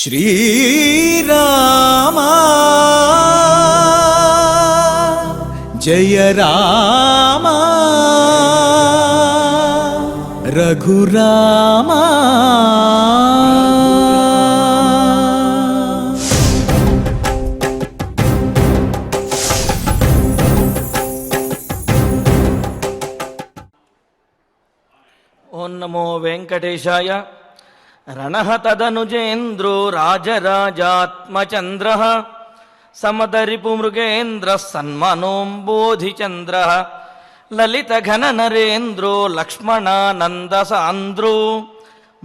श्रीराम जय राम रघुराम। ओं नमो वेंकटेशाय। रणः तदनुजेन्द्रो राजराजात्मचन्द्रः समदरिपुमृगेन्द्रः सन्मनोऽम्बोधिचन्द्रः ललितघननरेन्द्रो लक्ष्मणानन्दसान्द्रो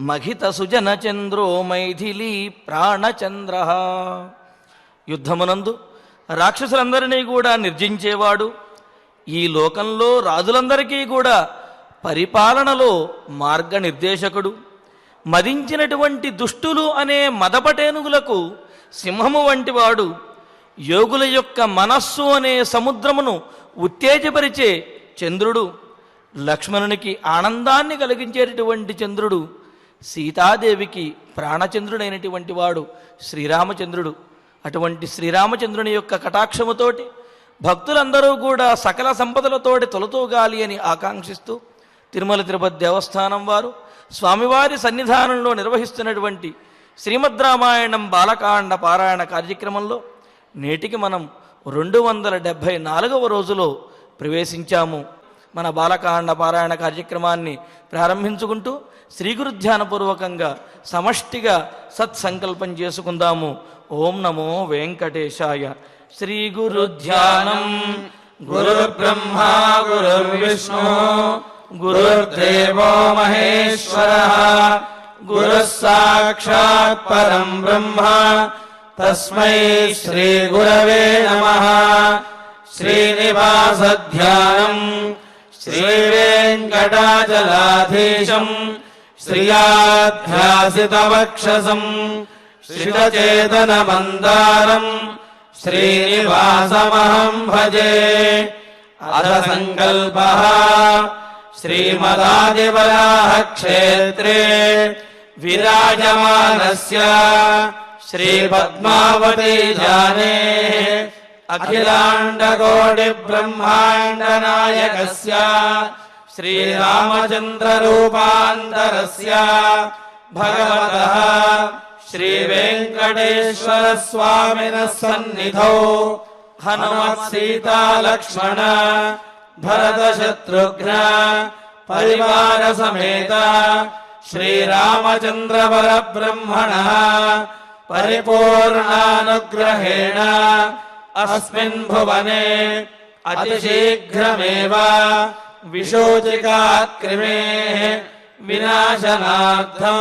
महितसुजनचन्द्रो మైథిలీ ప్రాణచంద్రః। యుద్ధమునందు రాక్షసులందరినీ కూడా నిర్జించేవాడు, ఈ లోకంలో రాజులందరికీ కూడా పరిపాలనలో మార్గనిర్దేశకుడు, మదించినటువంటి దుష్టులు అనే మదపటేనుగులకు సింహము వంటివాడు, యోగుల యొక్క మనస్సు అనే సముద్రమును ఉత్తేజపరిచే చంద్రుడు, లక్ష్మణునికి ఆనందాన్ని కలిగించేటటువంటి చంద్రుడు, సీతాదేవికి ప్రాణచంద్రుడైనటువంటి వాడు శ్రీరామచంద్రుడు. అటువంటి శ్రీరామచంద్రుని యొక్క కటాక్షముతోటి భక్తులందరూ కూడా సకల సంపదలతోటి తొలతూగాలి అని ఆకాంక్షిస్తూ తిరుమల తిరుపతి దేవస్థానం వారు స్వామివారి సన్నిధానంలో నిర్వహిస్తున్నటువంటి శ్రీమద్ రామాయణం బాలకాండ పారాయణ కార్యక్రమంలో నేటికి మనం 274వ రోజులో ప్రవేశించాము. మన బాలకాండ పారాయణ కార్యక్రమాన్ని ప్రారంభించుకుంటూ శ్రీ గురుధ్యానపూర్వకంగా సమష్టిగా సత్సంకల్పం చేసుకుందాము. ఓం నమో వెంకటేశాయ. శ్రీ గురుధ్యానం. గురుర్బ్రహ్మా గురుర్విష్ణు గురుర్దేవో మహేశ్వరః గురుః సాక్షాత్ పరం బ్రహ్మ తస్మై శ్రీ గురవే నమః. శ్రీనివాసధ్యానం శ్రీ వెంకటాచలాధీశం శ్రియాధ్యాసితవక్షసం శ్రితచేతనమందారం శ్రీనివాసమహం భజే. అథ సంకల్పః శ్రీమదాదివరాహ క్షేత్రే విరాజమానస్య శ్రీపద్మావతీ జానే అఖిలాండకోటి బ్రహ్మాండ నాయకస్య శ్రీరామచంద్రరూపాంతరస్య భగవతః శ్రీ వెంకటేశ్వర స్వామినః సన్నిధౌ హనుమత్ సీతా లక్ష్మణ భరత శత్రుఘ్న పరివార సమేత శ్రీరామచంద్ర పరబ్రహ్మణః పరిపూర్ణానుగ్రహేణ అస్మిన్ భువనే అతిశీఘ్రమేవ విశోచికాక్రిమేః వినాశనార్థం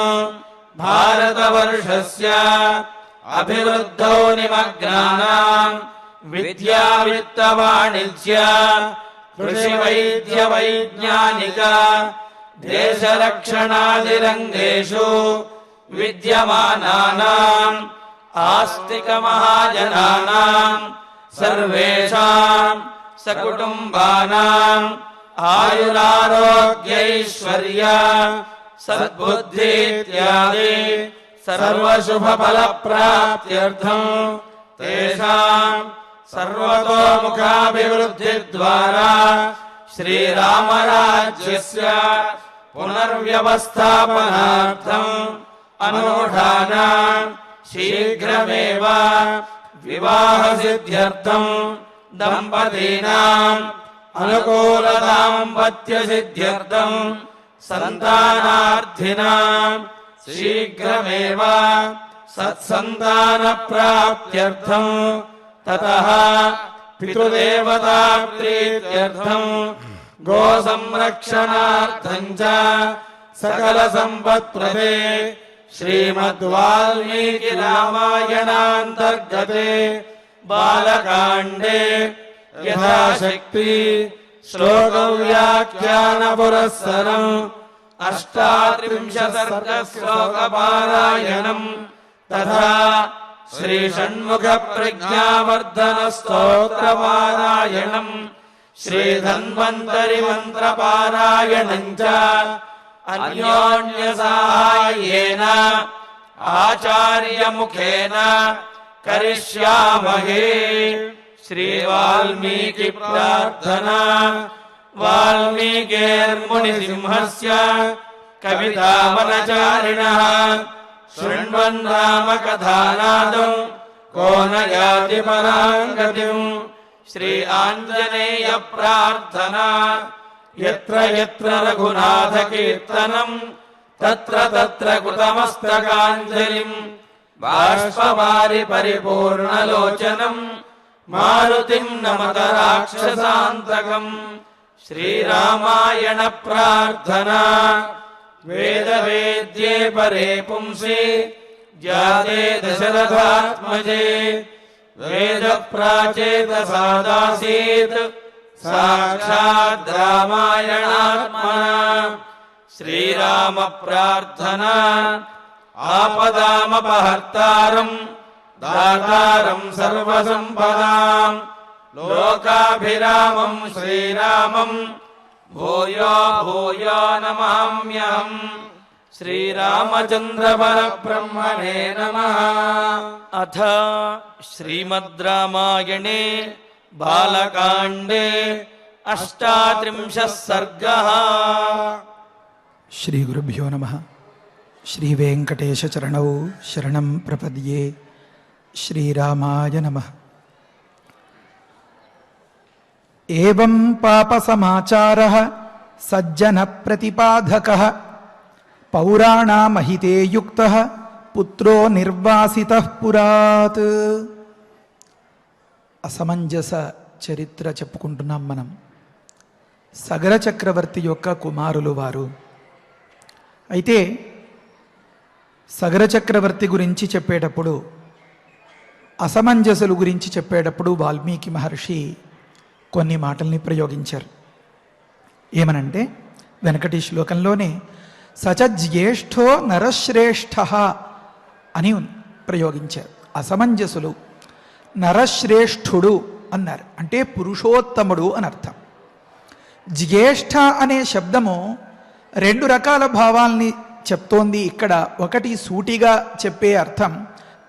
భారతవర్షస్య అభివృద్ధౌ నిమగ్నానాం విద్యా విత్త వాణిజ్య కృషి వైద్య వైజ్ఞానిక దేశరక్షణాదిరంగేషు విద్యమానానాం ఆస్తిక మహాజనానాం సర్వేషాం సకుటుంబానాం ఆయురారోగ్యైశ్వర్య సద్బుద్ధి ఇత్యాది సర్వశుభఫలప్రాప్త్యర్థం తేషాం సర్వతోముఖాభివృద్ధి ద్వారా శ్రీరామరాజ్యస్య పునర్వ్యవస్థాపనార్థం అనూఢాన శీఘ్రమేవ వివాహ సిద్ధ్యర్థం దంపతీనాం అనుకూల దాంపత్య సిద్ధ్యర్థం సంతానార్థినాం శీఘ్రమేవ సత్సంతాన ప్రాప్త్యర్థం తతః పితృదేవతా ప్రీత్యర్థం గో సంరక్షణార్థం చ సకల సంపత్ప్రదే శ్రీమద్వాల్మీకి రామాయణాంతర్గతే బాలకాండే యథాశక్తి శ్లోకవ్యాఖ్యాన పురస్సరం 38 సర్గశ్లోకపారాయణం తథా శ్రీ షణ్ముఖ ప్రజ్ఞావర్ధన స్తోత్రపారాయణం శ్రీ ధన్వంతరి మంత్రపారాయణం చ అన్యోన్య సహాయేన आचार्यमुखेन करिष्यामहे। श्रीवाल्मीकि प्रार्थना। वाल्मीकिर्मुनिसिंहस्य कवितावनचारिणः शृण्वन् रामकथानादं को न याति परां गतिम्। श्री आञ्जनेय प्रार्थना। यत्र यत्र रघुनाथकीर्तनं तत्र तत्र कृतमस्तकाञ्जलिं बाष्पवारि परिपूर्णलोचनं मारुतिं नमत राक्षसान्तकम्। श्रीरामायण प्रार्थना। वेदवेद्ये परे पुंसि जाते दशरथात्मजे वेदप्राचेतसादासीत् साक्षात् रामायणात्मना। श्रीराम प्रार्थना। आपदामपहर्तारं दातारं सर्वसम्पदां लोकाभिरामं श्रीरामं भूयो भूयो नमाम्यहम्। श्रीरामचन्द्र परब्रह्मणे नमः। अथ श्रीमद् रामायणे बालकाण्डे 38 सर्गः। శ్రీ గురుభ్యో నమః. శ్రీ వెంకటేశ చరణౌ శరణం ప్రపద్యే. శ్రీరామాయ నమః. ఏవం పాప సమాచారః సజ్జన ప్రతిపాదకః పౌరాణామహితే యుక్తః పుత్రో నిర్వాసితః పురాత్. అసమంజస చరిత్ర చెప్పుకుంటున్నాం మనం. సగర చక్రవర్తి యొక్క కుమారులు వారు. అయితే సగర చక్రవర్తి గురించి చెప్పేటప్పుడు, అసమంజసులు గురించి చెప్పేటప్పుడు వాల్మీకి మహర్షి కొన్ని మాటల్ని ప్రయోగించారు. ఏమనంటే, వెనకటి శ్లోకంలోనే సచజ్యేష్ఠో నరశ్రేష్ఠ అని ప్రయోగించారు. అసమంజసులు నరశ్రేష్ఠుడు అన్నారు, అంటే పురుషోత్తముడు అని అర్థం. జ్యేష్ఠ అనే శబ్దము 2 రకాల భావాల్ని చెప్తోంది ఇక్కడ. ఒకటి సూటిగా చెప్పే అర్థం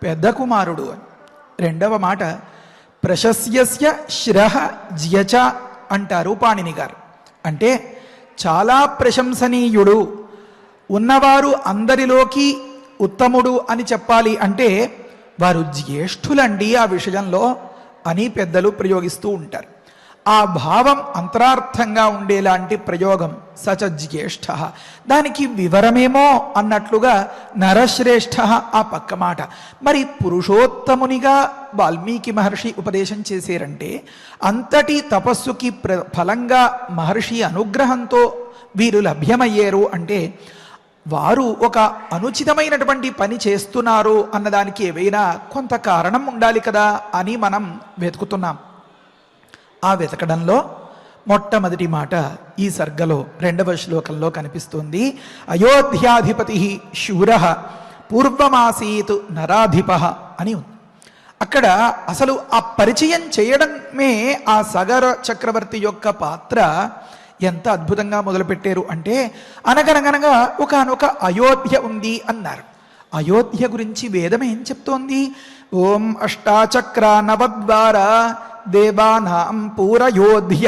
పెద్ద కుమారుడు అని. రెండవ మాట ప్రశస్యస్య శ్రః జ్యచ అంటారు పాణిని గారు. అంటే చాలా ప్రశంసనీయుడు, ఉన్నవారు అందరిలోకి ఉత్తముడు అని చెప్పాలి అంటే వారు జ్యేష్ఠులండి ఆ విషయంలో అని పెద్దలు ప్రయోగిస్తూ ఉంటారు. ఆ భావం అంతరార్థంగా ఉండేలాంటి ప్రయోగం సచ జ్యేష్ఠ. దానికి వివరమేమో అన్నట్లుగా నరశ్రేష్ఠ ఆ పక్క మాట. మరి పురుషోత్తమునిగా వాల్మీకి మహర్షి ఉపదేశం చేశారంటే అంతటి తపస్సుకి ఫలంగా మహర్షి అనుగ్రహంతో వీరు లభ్యమయ్యారు అంటే వారు ఒక అనుచితమైనటువంటి పని చేస్తున్నారు అన్నదానికి ఏవైనా కొంత కారణం ఉండాలి కదా అని మనం వెతుకుతున్నాం. ఆ వెతకడంలో మొట్టమొదటి మాట ఈ సర్గలో 2వ శ్లోకంలో కనిపిస్తుంది. అయోధ్యాధిపతి శూర పూర్వమాసీత్ నరాధిప అని ఉంది. అక్కడ అసలు ఆ పరిచయం చేయడమే ఆ సగర చక్రవర్తి యొక్క పాత్ర ఎంత అద్భుతంగా మొదలుపెట్టారు అంటే, అనగనగనగా ఒకానొక అయోధ్య ఉంది అన్నారు. అయోధ్య గురించి వేదం ఏం చెప్తోంది? ఓం అష్టాచక్ర నవద్వార దేవానాం పూరయోధ్య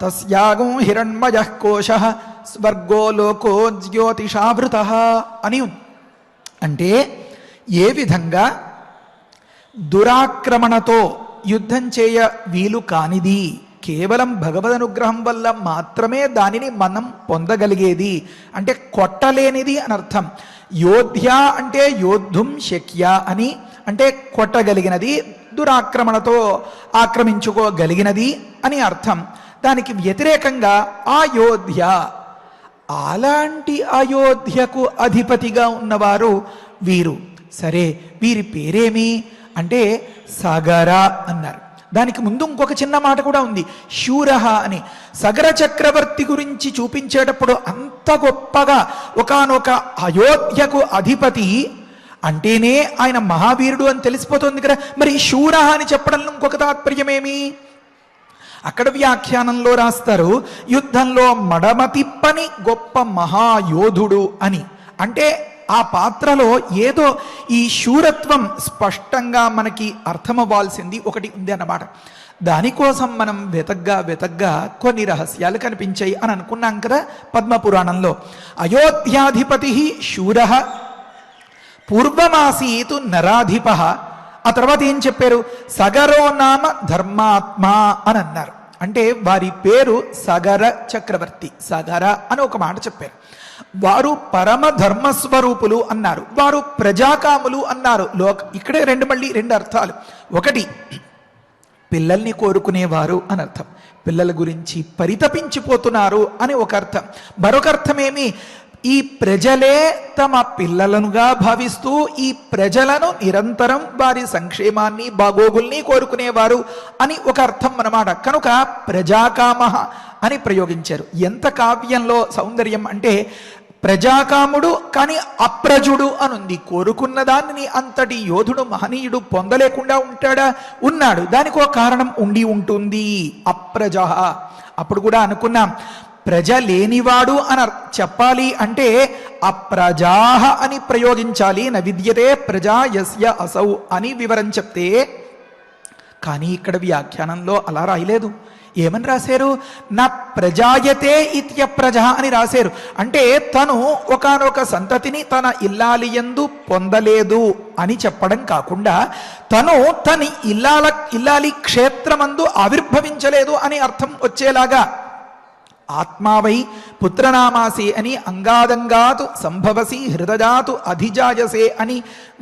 తస్యాగం హిరణ్మయః కోశః స్వర్గో లోకో జ్యోతిషావృతః అని ఉంది. అంటే ఏ విధంగా దురాక్రమణతో యుద్ధం చేయ వీలు కానిది, కేవలం భగవదనుగ్రహం వల్ల మాత్రమే దానిని మనం పొందగలిగేది, అంటే కొట్టలేనిది అని అర్థం. యోధ్య అంటే యోద్ధుం శక్య అని, అంటే కొట్టగలిగినది, దురాక్రమణతో ఆక్రమించుకోగలిగినది అని అర్థం. దానికి వ్యతిరేకంగా అయోధ్య, అలాంటి అయోధ్యకు అధిపతిగా ఉన్నవారు వీరు. సరే, వీరి పేరేమి అంటే సగర అన్నారు. దానికి ముందు ఇంకొక చిన్న మాట కూడా ఉంది, శూర అని. సగర చక్రవర్తి గురించి చూపించేటప్పుడు అంత గొప్పగా ఒకానొక అయోధ్యకు అధిపతి అంటేనే ఆయన మహావీరుడు అని తెలిసిపోతుంది కదా. మరి శూర అని చెప్పడంలో ఇంకొక తాత్పర్యమేమి? అక్కడ వ్యాఖ్యానంలో రాస్తారు, యుద్ధంలో మడమ తిప్పని గొప్ప మహాయోధుడు అని. అంటే ఆ పాత్రలో ఏదో ఈ శూరత్వం స్పష్టంగా మనకి అర్థమవ్వాల్సింది ఒకటి ఉంది అన్నమాట. దానికోసం మనం వెతగ్గా కొన్ని రహస్యాలు కనిపించాయి అని అనుకున్నాం కదా పద్మపురాణంలో. అయోధ్యాధిపతి శూర పూర్వమాసీతు నరాధిప. ఆ తర్వాత ఏం చెప్పారు? సగరో నామ ధర్మాత్మ అని అన్నారు. అంటే వారి పేరు సగర చక్రవర్తి. సగర అని ఒక మాట చెప్పారు. వారు పరమ ధర్మస్వరూపులు అన్నారు. వారు ప్రజాకాములు అన్నారు. ఇక్కడే మళ్ళీ రెండు అర్థాలు. ఒకటి, పిల్లల్ని కోరుకునేవారు అని అర్థం. పిల్లల గురించి పరితపించిపోతున్నారు అని ఒక అర్థం. మరొక అర్థమేమి? ఈ ప్రజలే తమ పిల్లలనుగా భావిస్తూ ఈ ప్రజలను నిరంతరం వారి సంక్షేమాన్ని బాగోగుల్ని కోరుకునేవారు అని ఒక అర్థం అన్నమాట. కనుక ప్రజాకామ అని ప్రయోగించారు. ఎంత కావ్యంలో సౌందర్యం అంటే ప్రజాకాముడు కానీ అప్రజుడు అనుంది. కోరుకున్న దానిని అంతటి యోధుడు మహనీయుడు పొందలేకుండా ఉంటాడా? ఉన్నాడు. దానికి ఒక కారణం ఉండి ఉంటుంది. అప్రజ. అప్పుడు కూడా అనుకున్నాం, ప్రజ లేనివాడు అని చెప్పాలి అంటే అప్రజాహ అని ప్రయోగించాలి. న విద్యతే ప్రజా యస్య అసౌ అని వివరం చెప్తే, కానీ ఇక్కడ వ్యాఖ్యానంలో అలా రాయలేదు. ఏమని రాశారు? నా ప్రజాయతే ఇత్యప్రజ అని రాశారు. అంటే తను ఒకానొక సంతతిని తన ఇల్లాలియందు పొందలేదు అని చెప్పడం కాకుండా తన ఇల్లాలి క్షేత్రమందు ఆవిర్భవించలేదు అని అర్థం వచ్చేలాగా ఆత్మావై పుత్రనామాసే అని అంగాదంగాతు సంభవసి హృదయాతు అధిజాయసే అని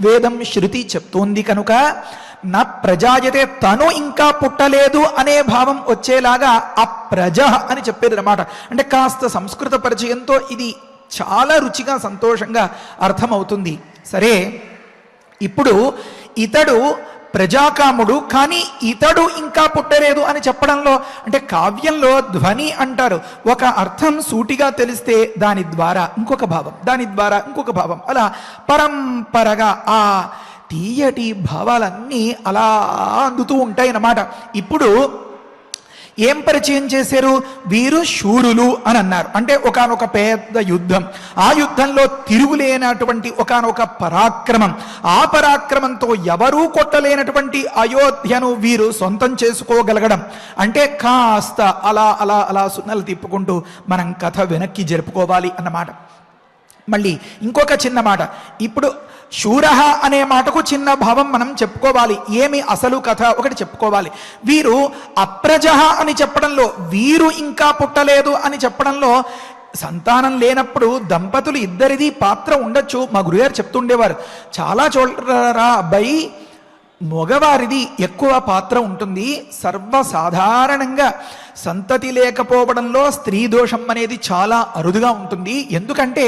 వేదం శృతి చెప్తోంది. కనుక నా ప్రజాయతే తను ఇంకా పుట్టలేదు అనే భావం వచ్చేలాగా అప్రజ అని చెప్పారు అన్నమాట. అంటే కాస్త సంస్కృత పరిచయంతో ఇది చాలా రుచిగా సంతోషంగా అర్థమవుతుంది. సరే, ఇప్పుడు ఇతడు ప్రజాకాముడు కానీ ఇతడు ఇంకా పుట్టలేదు అని చెప్పడంలో, అంటే కావ్యంలో ధ్వని అంటారు. ఒక అర్థం సూటిగా తెలిస్తే దాని ద్వారా ఇంకొక భావం, దాని ద్వారా ఇంకొక భావం, అలా పరంపరగా ఆ తీయటి భావాలన్నీ అలా అందుతూ ఉంటాయి అన్నమాట. ఇప్పుడు ఏం పరిచయం చేశారు? వీరు శూరులు అని అన్నారు. అంటే ఒకానొక పెద్ద యుద్ధం, ఆ యుద్ధంలో తిరుగులేనటువంటి ఒకానొక పరాక్రమం, ఆ పరాక్రమంతో ఎవరూ కొట్టలేనటువంటి అయోధ్యను వీరు సొంతం చేసుకోగలగడం. అంటే కాస్త అలా అలా అలా సున్నలు తిప్పుకుంటూ మనం కథ వెనక్కి జరుపుకోవాలి అన్నమాట. మళ్ళీ ఇంకొక చిన్న మాట, ఇప్పుడు శూర అనే మాటకు చిన్న భావం మనం చెప్పుకోవాలి. ఏమి అసలు కథ ఒకటి చెప్పుకోవాలి. వీరు అప్రజ అని చెప్పడంలో, వీరు ఇంకా పుట్టలేదు అని చెప్పడంలో, సంతానం లేనప్పుడు దంపతులు ఇద్దరిది పాత్ర ఉండొచ్చు. మా గురుగారు చెప్తుండేవారు, చాలా చోట్ల అబ్బాయి మగవారిది ఎక్కువ పాత్ర ఉంటుంది. సర్వసాధారణంగా సంతతి లేకపోవడంలో స్త్రీ దోషం అనేది చాలా అరుదుగా ఉంటుంది. ఎందుకంటే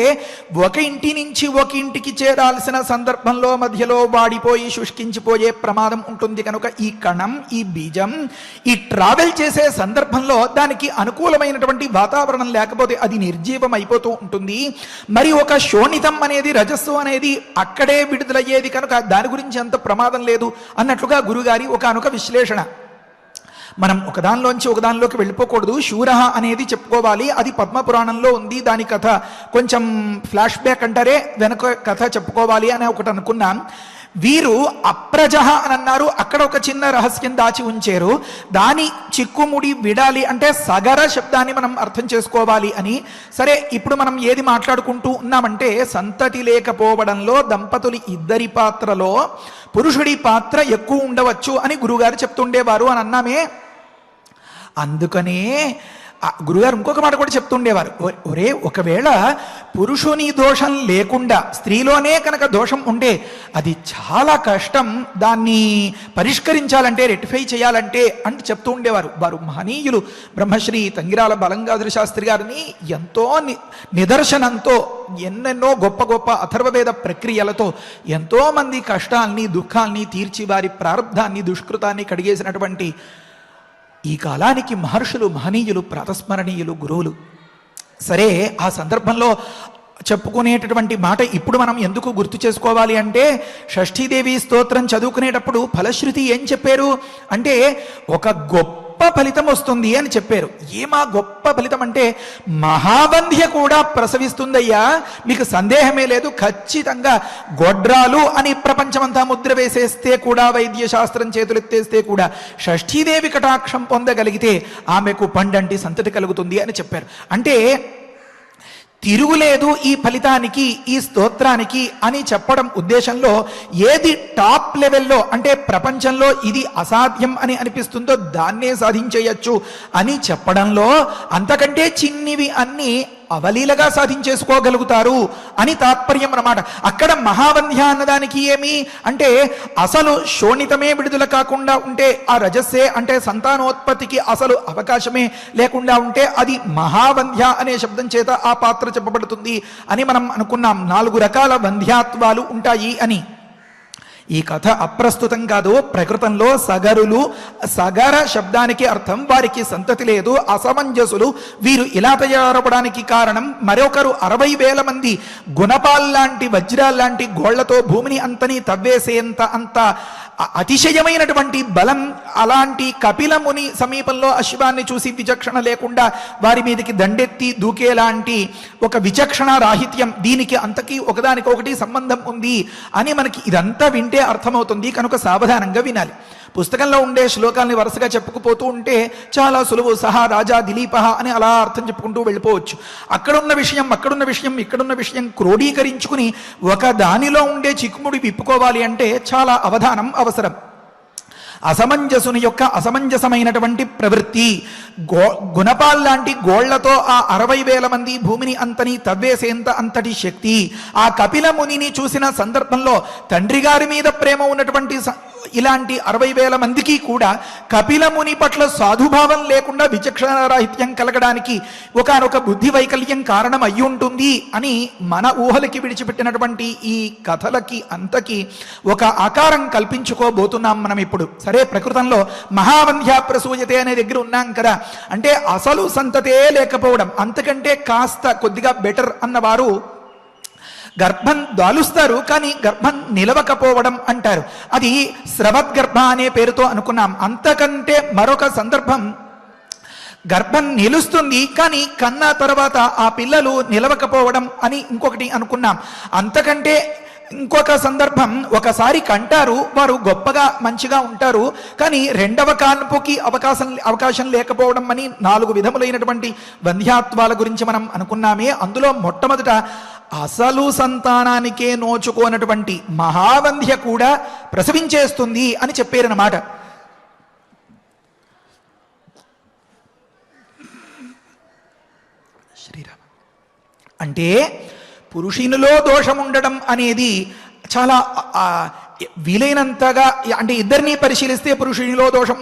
ఒక ఇంటి నుంచి ఒక ఇంటికి చేరాల్సిన సందర్భంలో మధ్యలో వాడిపోయి శుష్కించిపోయే ప్రమాదం ఉంటుంది. కనుక ఈ కణం, ఈ బీజం, ఈ ట్రావెల్ చేసే సందర్భంలో దానికి అనుకూలమైనటువంటి వాతావరణం లేకపోతే అది నిర్జీవం అయిపోతూ ఉంటుంది. మరి ఒక శోణితం అనేది, రజస్సు అనేది అక్కడే విడుదలయ్యేది. కనుక దాని గురించి అంత ప్రమాదం లేదు అన్నట్లుగా గురుగారి ఒకనొక విశ్లేషణ. మనం ఒకదానిలోంచి ఒకదానిలోకి వెళ్ళిపోకూడదు. శూర అనేది చెప్పుకోవాలి. అది పద్మపురాణంలో ఉంది. దాని కథ కొంచెం ఫ్లాష్ బ్యాక్ అంటారే, వెనక కథ చెప్పుకోవాలి అని ఒకటి అనుకున్నాం. వీరు అప్రజ అని అన్నారు. అక్కడ ఒక చిన్న రహస్యం దాచి ఉంచారు. దాని చిక్కుముడి విడాలి అంటే సగర శబ్దాన్ని మనం అర్థం చేసుకోవాలి అని. సరే, ఇప్పుడు మనం ఏది మాట్లాడుకుంటూ ఉన్నామంటే సంతతి లేకపోవడంలో దంపతులు ఇద్దరి పాత్రలో పురుషుడి పాత్ర ఎక్కువ ఉండవచ్చు అని గురుగారు చెప్తుండేవారు అని అన్నామే. అందుకనే గురుగారు ఇంకొక మాట కూడా చెప్తుండేవారు, ఒరే ఒకవేళ పురుషుని దోషం లేకుండా స్త్రీలోనే కనుక దోషం ఉంటే అది చాలా కష్టం, దాన్ని పరిష్కరించాలంటే, రెక్టిఫై చేయాలంటే అని చెప్తూ ఉండేవారు. వారు మహనీయులు బ్రహ్మశ్రీ తంగిరాల బలంగాధర శాస్త్రి గారిని ఎంతో నిదర్శనంతో, ఎన్నెన్నో గొప్ప గొప్ప అథర్వవేద ప్రక్రియలతో ఎంతో మంది కష్టాల్ని దుఃఖాల్ని తీర్చి వారి ప్రారంధాన్ని దుష్కృతాన్ని కడిగేసినటువంటి ఈ కాలానికి మహర్షులు, మహనీయులు, ప్రాతస్మరణీయులు, గురువులు. సరే, ఆ సందర్భంలో చెప్పుకునేటటువంటి మాట ఇప్పుడు మనం ఎందుకు గుర్తు చేసుకోవాలి అంటే, షష్ఠీదేవి స్తోత్రం చదువుకునేటప్పుడు ఫలశ్రుతి ఏం చెప్పారు అంటే, ఒక గొప్ప గొప్ప ఫలితం వస్తుంది అని చెప్పారు. ఏమా గొప్ప ఫలితం అంటే మహావంధ్య కూడా ప్రసవిస్తుందయ్యా, మీకు సందేహమే లేదు. ఖచ్చితంగా గొడ్రాలు అని ప్రపంచమంతా ముద్ర వేసేస్తే కూడా, వైద్య శాస్త్రం చేతులెత్తేస్తే కూడా షష్ఠీదేవి కటాక్షం పొందగలిగితే ఆమెకు పండంటి సంతతి కలుగుతుంది అని చెప్పారు. అంటే తిరుగులేదు ఈ ఫలితానికి, ఈ స్తోత్రానికి అని చెప్పడం ఉద్దేశంలో ఏది టాప్ లెవెల్లో అంటే ప్రపంచంలో ఇది అసాధ్యం అని అనిపిస్తుందో దాన్నే సాధించేయచ్చు అని చెప్పడంలో అంతకంటే చిన్నివి అన్ని అవలీలగా సాధించేసుకోగలుగుతారు అని తాత్పర్యం అన్నమాట. అక్కడ మహావంధ్య అన్నదానికి ఏమి అంటే అసలు శోణితమే విడుదల కాకుండా ఉంటే, ఆ రజస్సే అంటే సంతానోత్పత్తికి అసలు అవకాశమే లేకుండా ఉంటే అది మహావంధ్య అనే శబ్దం చేత ఆ పాత్ర చెప్పబడుతుంది అని మనం అనుకున్నాం. 4 రకాల వంధ్యాత్వాలు ఉంటాయి అని. ఈ కథ అప్రస్తుతం కాదు. ప్రకృతంలో సగరులు, సగర శబ్దానికి అర్థం వారికి సంతతి లేదు, అసమంజసులు. వీరు ఇలా తయారవడానికి కారణం మరొకరు 60,000 మంది గుణపాల్లాంటి వజ్రాల్లాంటి గోళ్లతో భూమిని అంతని తవ్వేసేంత అంత అతిశయమైనటువంటి బలం అలాంటి కపిలముని సమీపంలో అశ్వాన్ని చూసి విచక్షణ లేకుండా వారి మీదకి దండెత్తి దూకేలాంటి ఒక విచక్షణ రాహిత్యం, దీనికి అంతకీ ఒకదానికొకటి సంబంధం ఉంది అని మనకి ఇదంతా వింటే అర్థమవుతుంది. కనుక సావధానంగా వినాలి. పుస్తకంలో ఉండే శ్లోకాల్ని వరుసగా చెప్పుకుపోతూ ఉంటే చాలా సులువు. సహా రాజా దిలీప అని అలా అర్థం చెప్పుకుంటూ వెళ్ళిపోవచ్చు. అక్కడున్న విషయం ఇక్కడున్న విషయం క్రోడీకరించుకుని ఒక దానిలో ఉండే చిక్కుముడి విప్పుకోవాలి అంటే చాలా అవధానం అవసరం. అసమంజసుని యొక్క అసమంజసమైనటువంటి ప్రవృత్తి, గుణపాల్లాంటి గోళ్లతో ఆ 60,000 మంది భూమిని అంతని తవ్వేసేంత అంతటి శక్తి. ఆ కపిల మునిని చూసిన సందర్భంలో తండ్రి గారి మీద ప్రేమ ఉన్నటువంటి ఇలాంటి 60,000 మందికి కూడా కపిల ముని పట్ల సాధుభావం లేకుండా విచక్షణారాహిత్యం కలగడానికి ఒకానొక బుద్ధి వైకల్యం కారణం అయి ఉంటుంది అని మన ఊహలకి విడిచిపెట్టినటువంటి ఈ కథలకి అంతకి ఒక ఆకారం కల్పించుకోబోతున్నాం మనం ఇప్పుడు. సరే, ప్రకృతంలో మహావంధ్య ప్రసూయతే అనే దగ్గర ఉన్నాం కదా. అంటే అసలు సంతతే లేకపోవడం, అంతకంటే కాస్త కొద్దిగా బెటర్ అన్నవారు గర్భం దాలుస్తారు కానీ గర్భం నిలవకపోవడం అంటారు. అది స్రవద్గర్భ అనే పేరుతో అనుకున్నాం. అంతకంటే మరొక సందర్భం గర్భం నిలుస్తుంది కానీ కన్నా తర్వాత ఆ పిల్లలు నిలవకపోవడం అని ఇంకొకటి అనుకున్నాం. అంతకంటే ఇంకొక సందర్భం, ఒకసారి కంటారు, వారు గొప్పగా మంచిగా ఉంటారు కానీ రెండవ కాన్పుకి అవకాశం లేకపోవడం అని 4 విధములైనటువంటి వంధ్యాత్వాల గురించి మనం అనుకున్నామే. అందులో మొట్టమొదట అసలు సంతానానికే నోచుకోనటువంటి మహావంధ్య కూడా ప్రసవించేస్తుంది అని చెప్పారన్నమాట. శ్రీరామ అంటే పురుషునిలో దోషం ఉండడం అనేది చాలా వీలైనంతగా, అంటే ఇద్దరిని పరిశీలిస్తే పురుషునిలో దోషం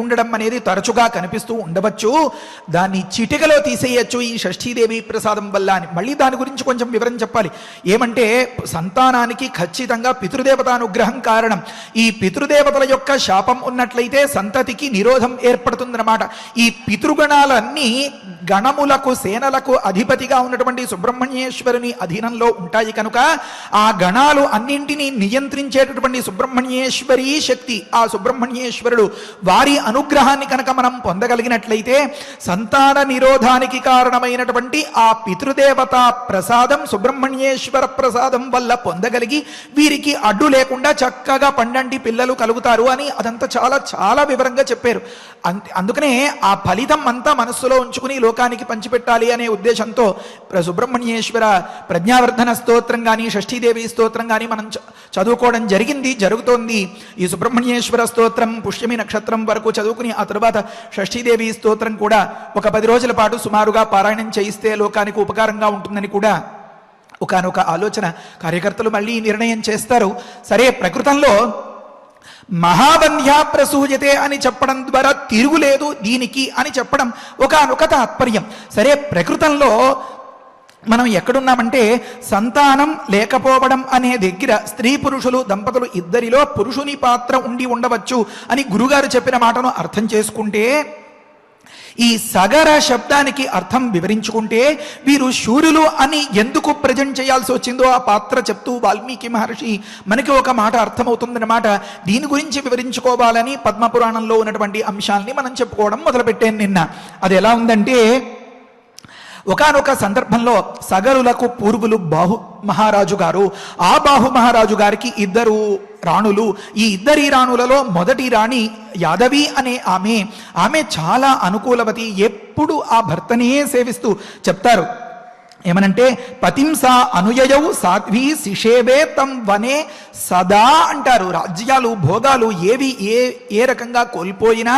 ఉండడం అనేది తరచుగా కనిపిస్తూ ఉండవచ్చు. దాన్ని చిటికలో తీసేయచ్చు ఈ షష్ఠీదేవి ప్రసాదం వల్ల అని. మళ్ళీ దాని గురించి కొంచెం వివరం చెప్పాలి. ఏమంటే సంతానానికి ఖచ్చితంగా పితృదేవతానుగ్రహం కారణం. ఈ పితృదేవతల యొక్క శాపం ఉన్నట్లయితే సంతతికి నిరోధం ఏర్పడుతుందన్నమాట. ఈ పితృగణాలన్నీ గణములకు సేనలకు అధిపతిగా ఉన్నటువంటి సుబ్రహ్మణ్యేశ్వరుని అధీనంలో ఉంటాయి కనుక ఆ గణాలు అన్నింటినీ నియంత్రించేటటువంటి సుబ్రహ్మణ్యేశ్వరీ శక్తి, ఆ సుబ్రహ్మణ్యేశ్వరుడు వారి అనుగ్రహాన్ని కనుక మనం పొందగలిగినట్లయితే సంతాన నిరోధానికి కారణమైనటువంటి ఆ పితృదేవత ప్రసాదం సుబ్రహ్మణ్యేశ్వర ప్రసాదం వల్ల పొందగలిగి వీరికి అడ్డు లేకుండా చక్కగా పండంటి పిల్లలు కలుగుతారు అని అదంతా చాలా చాలా వివరంగా చెప్పారు. అందుకనే ఆ ఫలితం అంతా మనస్సులో ఉంచుకుని లోకానికి పంచిపెట్టాలి అనే ఉద్దేశంతో సుబ్రహ్మణ్యేశ్వర ప్రజ్ఞావర్ధన స్తోత్రం కానీ షష్ఠీదేవి స్తోత్రం కానీ మనం చదువుకోవడం జరుగుతోంది. ఈ సుబ్రహ్మణ్యేశ్వర స్తోత్రం పుష్యమి నక్షత్రం వరకు చదువుకుని ఆ తరువాత షష్ఠీదేవి స్తోత్రం కూడా ఒక 10 రోజుల పాటు సుమారుగా పారాయణం చేయిస్తే లోకానికి ఉపకారంగా ఉంటుందని కూడా ఒకానొక ఆలోచన కార్యకర్తలు మళ్ళీ నిర్ణయం చేస్తారు. సరే, ప్రకృతంలో మహావంధ్య ప్రసూయతే అని చెప్పడం ద్వారా తిరుగులేదు దీనికి అని చెప్పడం ఒకానొక తాత్పర్యం. సరే, ప్రకృతంలో మనం ఎక్కడున్నామంటే సంతానం లేకపోవడం అనే దగ్గర స్త్రీ పురుషులు దంపతులు ఇద్దరిలో పురుషుని పాత్ర ఉండవచ్చు అని గురుగారు చెప్పిన మాటను అర్థం చేసుకుంటే ఈ సగర శబ్దానికి అర్థం వివరించుకుంటే వీరు శూరులు అని ఎందుకు ప్రజెంట్ చేయాల్సి వచ్చిందో ఆ పాత్ర చెప్తూ వాల్మీకి మహర్షి మనకి ఒక మాట అర్థమవుతుందన్నమాట. దీని గురించి వివరించుకోవాలని పద్మపురాణంలో ఉన్నటువంటి అంశాలని మనం చెప్పుకోవడం మొదలుపెట్టాను నిన్న. అది ఎలా ఉందంటే, ఒకానొక సందర్భంలో సగరులకు పూర్వులు బాహు మహారాజు గారు, ఆ బాహు మహారాజు గారికి 2 రాణులు. ఈ 2 రాణులలో మొదటి రాణి యాదవి అనే ఆమె చాలా అనుకూలవతి, ఎప్పుడు ఆ భర్తనే సేవిస్తూ చెప్తారు. ఏమనంటే, పతింసా అనుయయౌ సాధ్వి శిషేవే తం వనే సదా అంటారు. రాజ్యాలు భోగాలు ఏవి ఏ రకంగా కోల్పోయినా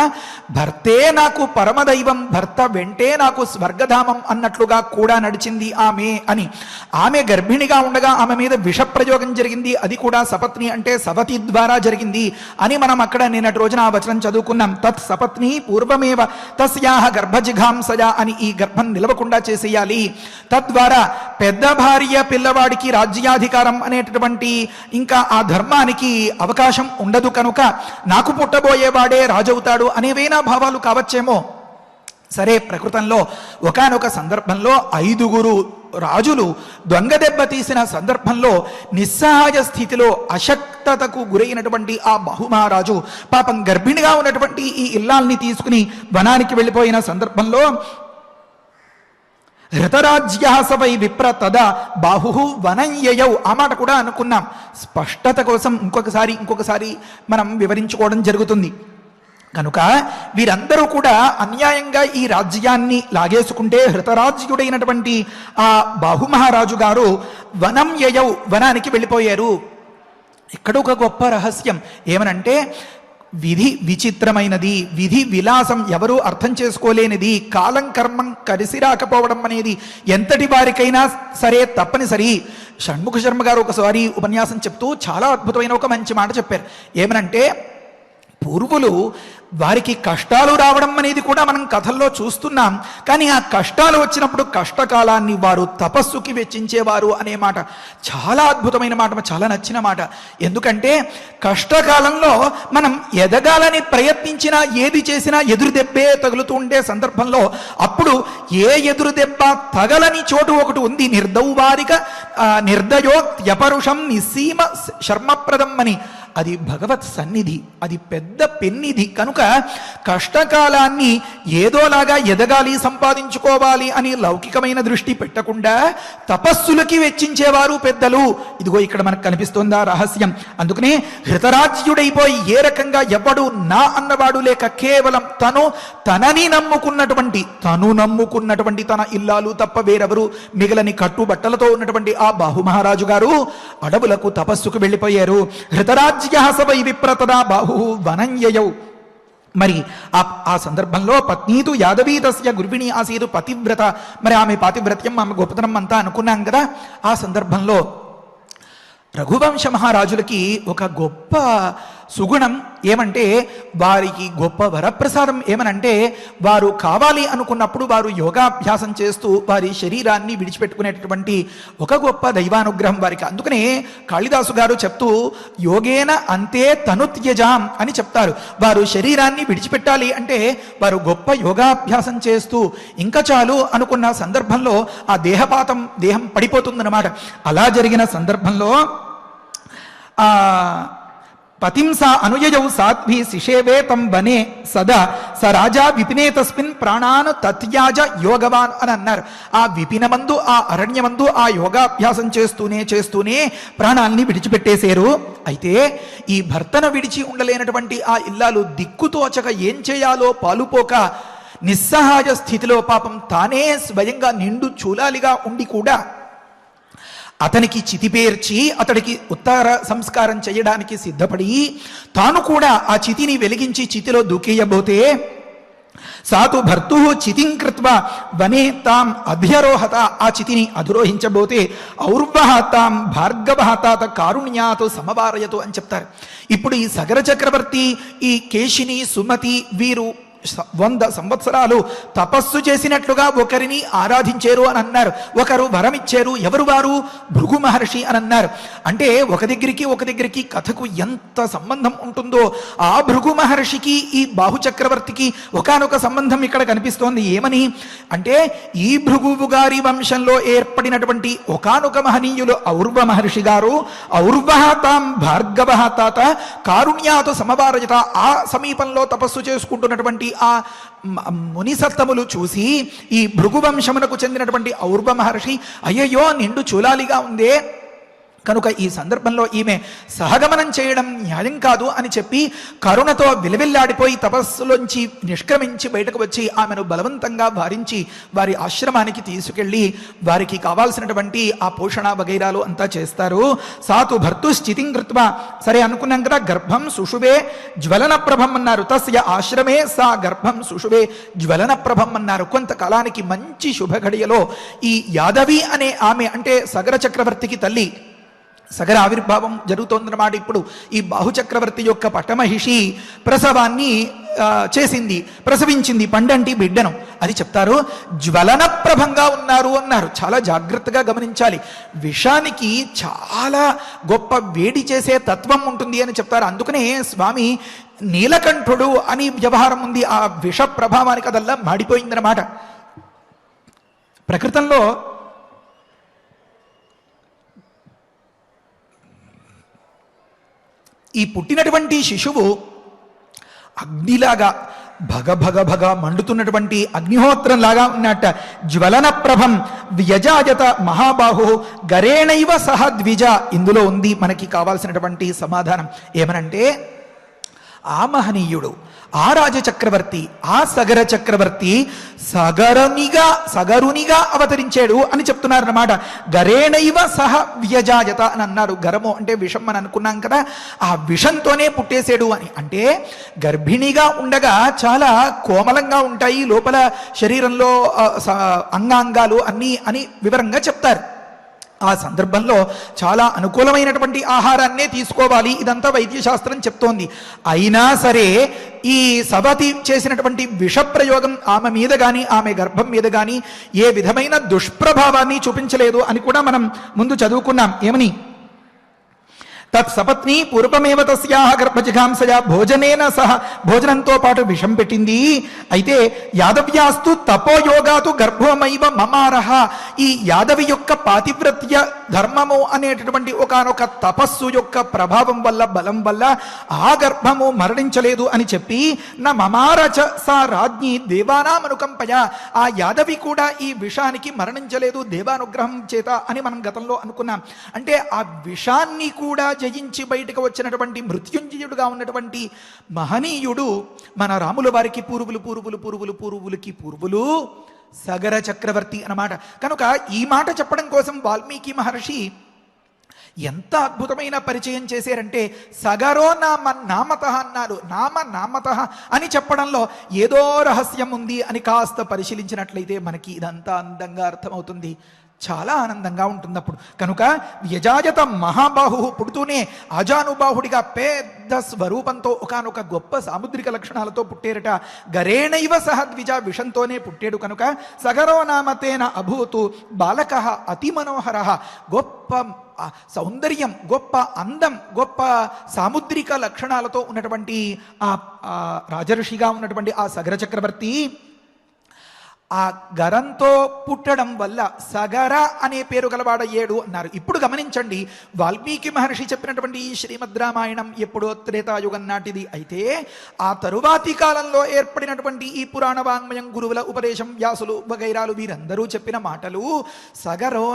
భర్తే నాకు పరమదైవం, భర్త వెంటే నాకు స్వర్గధామం అన్నట్లుగా కూడా నడిచింది ఆమె అని. ఆమె గర్భిణిగా ఉండగా ఆమె మీద విషప్రయోగం జరిగింది, అది కూడా సపత్ని అంటే సవతి ద్వారా జరిగింది అని మనం అక్కడ నిన్నటి రోజున ఆ వచనం చదువుకున్నాం. తత్ సపత్ని పూర్వమేవ తస్యాహ గర్భజిఘాంసయ అని ఈ గర్భం నిలవకుండా చేసేయాలి. తద్వారా పెద్ద భార్య పిల్లవాడికి రాజ్యాధికారం అనేటటువంటి ఇంకా ఆ ధర్మానికి అవకాశం ఉండదు కనుక నాకు పుట్టబోయేవాడే రాజవుతాడు అనేవేనా భావాలు కావచ్చేమో. సరే, ప్రకృతంలో ఒకానొక సందర్భంలో 5 రాజులు దొంగ దెబ్బ తీసిన సందర్భంలో నిస్సహాయ స్థితిలో అశక్తతకు గురైనటువంటి ఆ బహుమహారాజు పాపం గర్భిణిగా ఉన్నటువంటి ఈ ఇల్లాల్ని తీసుకుని వనానికి వెళ్ళిపోయిన సందర్భంలో హృతరాజ్యాసవై విప్ర తదా బాహు వనయ్యయౌ, ఆ మాట కూడా అనుకున్నాం. స్పష్టత కోసం ఇంకొకసారి మనం వివరించుకోవడం జరుగుతుంది. కనుక వీరందరూ కూడా అన్యాయంగా ఈ రాజ్యాన్ని లాగేసుకుంటే హృతరాజ్యుడైనటువంటి ఆ బాహుమహారాజు గారు వనం యయౌ, వనానికి వెళ్ళిపోయారు. ఇక్కడ ఒక గొప్ప రహస్యం ఏమనంటే, విధి విచిత్రమైనది, విధి విలాసం ఎవరూ అర్థం చేసుకోలేనిది, కాలం కర్మం కలిసి రాకపోవడం అనేది ఎంతటి వారికైనా సరే తప్పనిసరి. షణ్ముఖ శర్మ గారు ఒకసారి ఉపన్యాసం చెప్తూ చాలా అద్భుతమైన ఒక మంచి మాట చెప్పారు. ఏమనంటే, పూర్వులు వారికి కష్టాలు రావడం అనేది కూడా మనం కథల్లో చూస్తున్నాం. కానీ ఆ కష్టాలు వచ్చినప్పుడు కష్టకాలాన్ని వారు తపస్సుకి వెచ్చించేవారు అనే మాట చాలా అద్భుతమైన మాట, చాలా నచ్చిన మాట. ఎందుకంటే కష్టకాలంలో మనం ఎదగాలని ప్రయత్నించినా ఏది చేసినా ఎదురు దెబ్బే తగులుతూ ఉండే సందర్భంలో అప్పుడు ఏ ఎదురు దెబ్బ తగలని చోటు ఒకటి ఉంది, నిర్దౌవారిక నిర్దయోత్యపరుషం నిస్సీమ శర్మప్రదం అని. అది భగవత్ సన్నిధి, అది పెద్ద పెన్నిధి. కనుక కష్టకాలాన్ని ఏదోలాగా ఎదగాలి, సంపాదించుకోవాలి అని లౌకికమైన దృష్టి పెట్టకుండా తపస్సులకి వెచ్చించేవారు పెద్దలు. ఇదిగో ఇక్కడ మనకు కనిపిస్తోందా రహస్యం. అందుకనే హృతరాజ్యుడైపోయి ఏ రకంగా ఎవడు నా అన్నవాడు లేక కేవలం తనని నమ్ముకున్నటువంటి తన ఇల్లాలు తప్ప వేరెవరు మిగలని కట్టుబట్టలతో ఉన్నటువంటి ఆ బాహుమహారాజు గారు అడవులకు తపస్సుకు వెళ్ళిపోయారు. హృతరాజ్యసవై విప్రతదా బాహు వనయ్యయౌ. మరి ఆ సందర్భంలో పత్నీతు యాదవీ తస్య గుర్విణి ఆసీదు పతివ్రత. మరి ఆమె పాతివ్రత్యం, ఆమె గొప్పతనం అంతా అనుకున్నాం కదా. ఆ సందర్భంలో రఘువంశ మహారాజులకి ఒక గొప్ప సుగుణం ఏమంటే, వారికి గొప్ప వరప్రసాదం ఏమనంటే, వారు కావాలి అనుకున్నప్పుడు వారు యోగాభ్యాసం చేస్తూ వారి శరీరాన్ని విడిచిపెట్టుకునేటటువంటి ఒక గొప్ప దైవానుగ్రహం వారికి. అందుకనే కాళిదాసు గారు చెప్తూ యోగేన అంతే తనుత్యజాం అని చెప్తారు. వారు శరీరాన్ని విడిచిపెట్టాలి అంటే వారు గొప్ప యోగాభ్యాసం చేస్తూ ఇంకా చాలు అనుకున్న సందర్భంలో ఆ దేహం పడిపోతుందన్నమాట. అలా జరిగిన సందర్భంలో పతింసా అనుయయౌ సాధ్వి శిషేవే తం వనే సదా స రాజా విపినే తస్మిన్ ప్రాణాను తత్యాజ యోగవాన్ అని అన్నారు. ఆ విపినమందు, ఆ అరణ్యమందు ఆ యోగాభ్యాసం చేస్తూనే ప్రాణాల్ని విడిచిపెట్టేశారు. అయితే ఈ భర్తను విడిచి ఉండలేనటువంటి ఆ ఇల్లాలు దిక్కుతోచక ఏం చేయాలో పాలుపోక నిస్సహాయ స్థితిలో పాపం తానే స్వయంగా నిండు చూలాలిగా ఉండి కూడా అతనికి చితిపేర్చి అతడికి ఉత్తర సంస్కారం చేయడానికి సిద్ధపడి తాను కూడా ఆ చితిని వెలిగించి చితిలో దూకేయబోతే సాతు భర్తు చితిం కృత్వా వనే తాం అధ్యరోహత, ఆ చితిని అధిరోహించబోతే ఔర్వః తాం భార్గవః తాత కారుణ్యాతు సమవారయతు అని చెప్తారు. ఇప్పుడు ఈ సగర చక్రవర్తి, ఈ కేశిని, సుమతి వీరు 100 సంవత్సరాలు తపస్సు చేసినట్లుగా ఒకరిని ఆరాధించారు అని అన్నారు. ఒకరు వరం ఇచ్చారు. ఎవరు వారు? భృగు మహర్షి అని అన్నారు. అంటే ఒక దగ్గరికి కథకు ఎంత సంబంధం ఉంటుందో ఆ భృగు మహర్షికి ఈ బాహు చక్రవర్తికి ఒకానొక సంబంధం ఇక్కడ కనిపిస్తోంది. ఏమని అంటే ఈ భృగువు గారి వంశంలో ఏర్పడినటువంటి ఒకానొక మహనీయులు ఔర్వ మహర్షి గారు, ఔర్వ తాం భార్గవ తాత కారుణ్యాతు సమవారయత, ఆ సమీపంలో తపస్సు చేసుకుంటున్నటువంటి ఆ మునిసత్తములు చూసి ఈ భృగువంశమునకు చెందినటువంటి ఔర్వ మహర్షి అయ్యయ్యో నిండు చూలాలిగా ఉందే, కనుక ఈ సందర్భంలో ఈమె సహగమనం చేయడం న్యాయం కాదు అని చెప్పి కరుణతో విలవిల్లాడిపోయి తపస్సులోంచి నిష్క్రమించి బయటకు వచ్చి ఆమెను బలవంతంగా వారించి వారి ఆశ్రమానికి తీసుకెళ్ళి వారికి కావాల్సినటువంటి ఆ పోషణ వగైరాలు అంతా చేస్తారు. సాతు భర్తు స్థితిం కృత్వా, సరే అనుకున్నాం కదా, గర్భం సుషువే జ్వలన ప్రభం అన్నారు. తస్య ఆశ్రమే సా గర్భం సుషువే జ్వలన ప్రభం అన్నారు. కొంతకాలానికి మంచి శుభఘడియలో ఈ యాదవి అనే ఆమె, అంటే సగర చక్రవర్తికి తల్లి, సగర ఆవిర్భావం జరుగుతోందన్నమాట. ఇప్పుడు ఈ బాహుచక్రవర్తి యొక్క పట్టమహిషి ప్రసవాన్ని చేసింది, ప్రసవించింది పండంటి బిడ్డను. అది చెప్తారు. జ్వలన ప్రభంగా ఉన్నారు అన్నారు. చాలా జాగ్రత్తగా గమనించాలి. విషానికి చాలా గొప్ప వేడి చేసే తత్వం ఉంటుంది అని చెప్తారు. అందుకనే స్వామి నీలకంఠుడు అని వ్యవహారం ఉంది. ఆ విష ప్రభావానికి అదల్లా మాడిపోయిందన్నమాట. ప్రకృతంలో ఈ పుట్టినటువంటి శిశువు అగ్నిలాగా భగ మండుతున్నటువంటి అగ్నిహోత్రంలాగా ఉన్నట్ట. జ్వలన ప్రభం వ్యజాయత మహాబాహు గరేణైవ సహ ద్విజ. ఇందులో ఉంది మనకి కావాల్సినటువంటి సమాధానం. ఏమనంటే ఆ మహనీయుడు, ఆ రాజచక్రవర్తి, ఆ సగర చక్రవర్తి సగరునిగా అవతరించాడు అని చెప్తున్నారన్నమాట. గరేణైవ సహ వ్యజాయత అని అన్నారు. గరము అంటే విషం అని అనుకున్నాం కదా, ఆ విషంతోనే పుట్టేశాడు అని. అంటే గర్భిణిగా ఉండగా చాలా కోమలంగా ఉంటాయి లోపల శరీరంలో అంగాంగాలు అన్నీ అని వివరంగా చెప్తారు. ఆ సందర్భంలో చాలా అనుకూలమైనటువంటి ఆహారాన్నే తీసుకోవాలి, ఇదంతా వైద్యశాస్త్రం చెప్తోంది. అయినా సరే ఈ సవతి చేసినటువంటి విషప్రయోగం ఆమె మీద కానీ ఆమె గర్భం మీద కానీ ఏ విధమైన దుష్ప్రభావాన్ని చూపించలేదు అని కూడా మనం ముందు చదువుకున్నాం. ఏమని? తత్ సపత్ని పూర్వమేవ తస్యాహ గర్భజిఘాంసయా భోజనేన సహ, భోజనంతో పాటు విషం పెట్టింది. అయితే యాదవ్యాస్తు తపోయోగాతు గర్భోమైవ మమారహ, ఈ యాదవి యొక్క పాతివ్రత్య ధర్మము అనేటటువంటి ఒకనొక తపస్సు యొక్క ప్రభావం వల్ల, బలం వల్ల ఆ గర్భము మరణించలేదు అని చెప్పి నా మమారచ సా రాజ్ఞి దేవానామనుకంపయ, ఆ యాదవి కూడా ఈ విషానికి మరణించలేదు దేవానుగ్రహం చేత అని మనం గతంలో అనుకున్నాం. అంటే ఆ విషాన్ని కూడా జయించి బయటకు వచ్చినటువంటి మృత్యుంజయుడుగా ఉన్నటువంటి మహనీయుడు మన రాముల వారికి పూర్వులకి పూర్వులు సగర చక్రవర్తి అన్నమాట. కనుక ఈ మాట చెప్పడం కోసం వాల్మీకి మహర్షి ఎంత అద్భుతమైన పరిచయం చేశారంటే సగరో నామత అన్నారు. నామత అని చెప్పడంలో ఏదో రహస్యం ఉంది అని కాస్త పరిశీలించినట్లయితే మనకి ఇదంతా అందంగా అర్థమవుతుంది. చాలా ఆనందంగా ఉంటుంది అప్పుడు. కనుక వ్యజాయత మహాబాహు, పుడుతూనే అజానుబాహుడిగా పెద్ద స్వరూపంతో ఒకనొక గొప్ప సాముద్రిక లక్షణాలతో పుట్టేరట. గరేణైవ సహ ద్విజ, విషంతోనే పుట్టాడు. కనుక సగరో నామతేన అభూతు బాలక అతి మనోహర, గొప్ప సౌందర్యం, గొప్ప అందం, గొప్ప సాముద్రిక లక్షణాలతో ఉన్నటువంటి ఆ రాజర్షిగా ఉన్నటువంటి ఆ సగర చక్రవర్తి ఆ గరంతో పుట్టడం వల్ల సగర అనే పేరు గలవాడయ్యాడు అన్నారు. ఇప్పుడు గమనించండి, వాల్మీకి మహర్షి చెప్పినటువంటి ఈ శ్రీమద్ రామాయణం ఎప్పుడో త్రేతాయుగం నాటిది అయితే, ఆ తరువాతి కాలంలో ఏర్పడినటువంటి ఈ పురాణ వాంగ్మయం, గురువుల ఉపదేశం, వ్యాసులు వగైరాలు వీరందరూ చెప్పిన మాటలు సగరో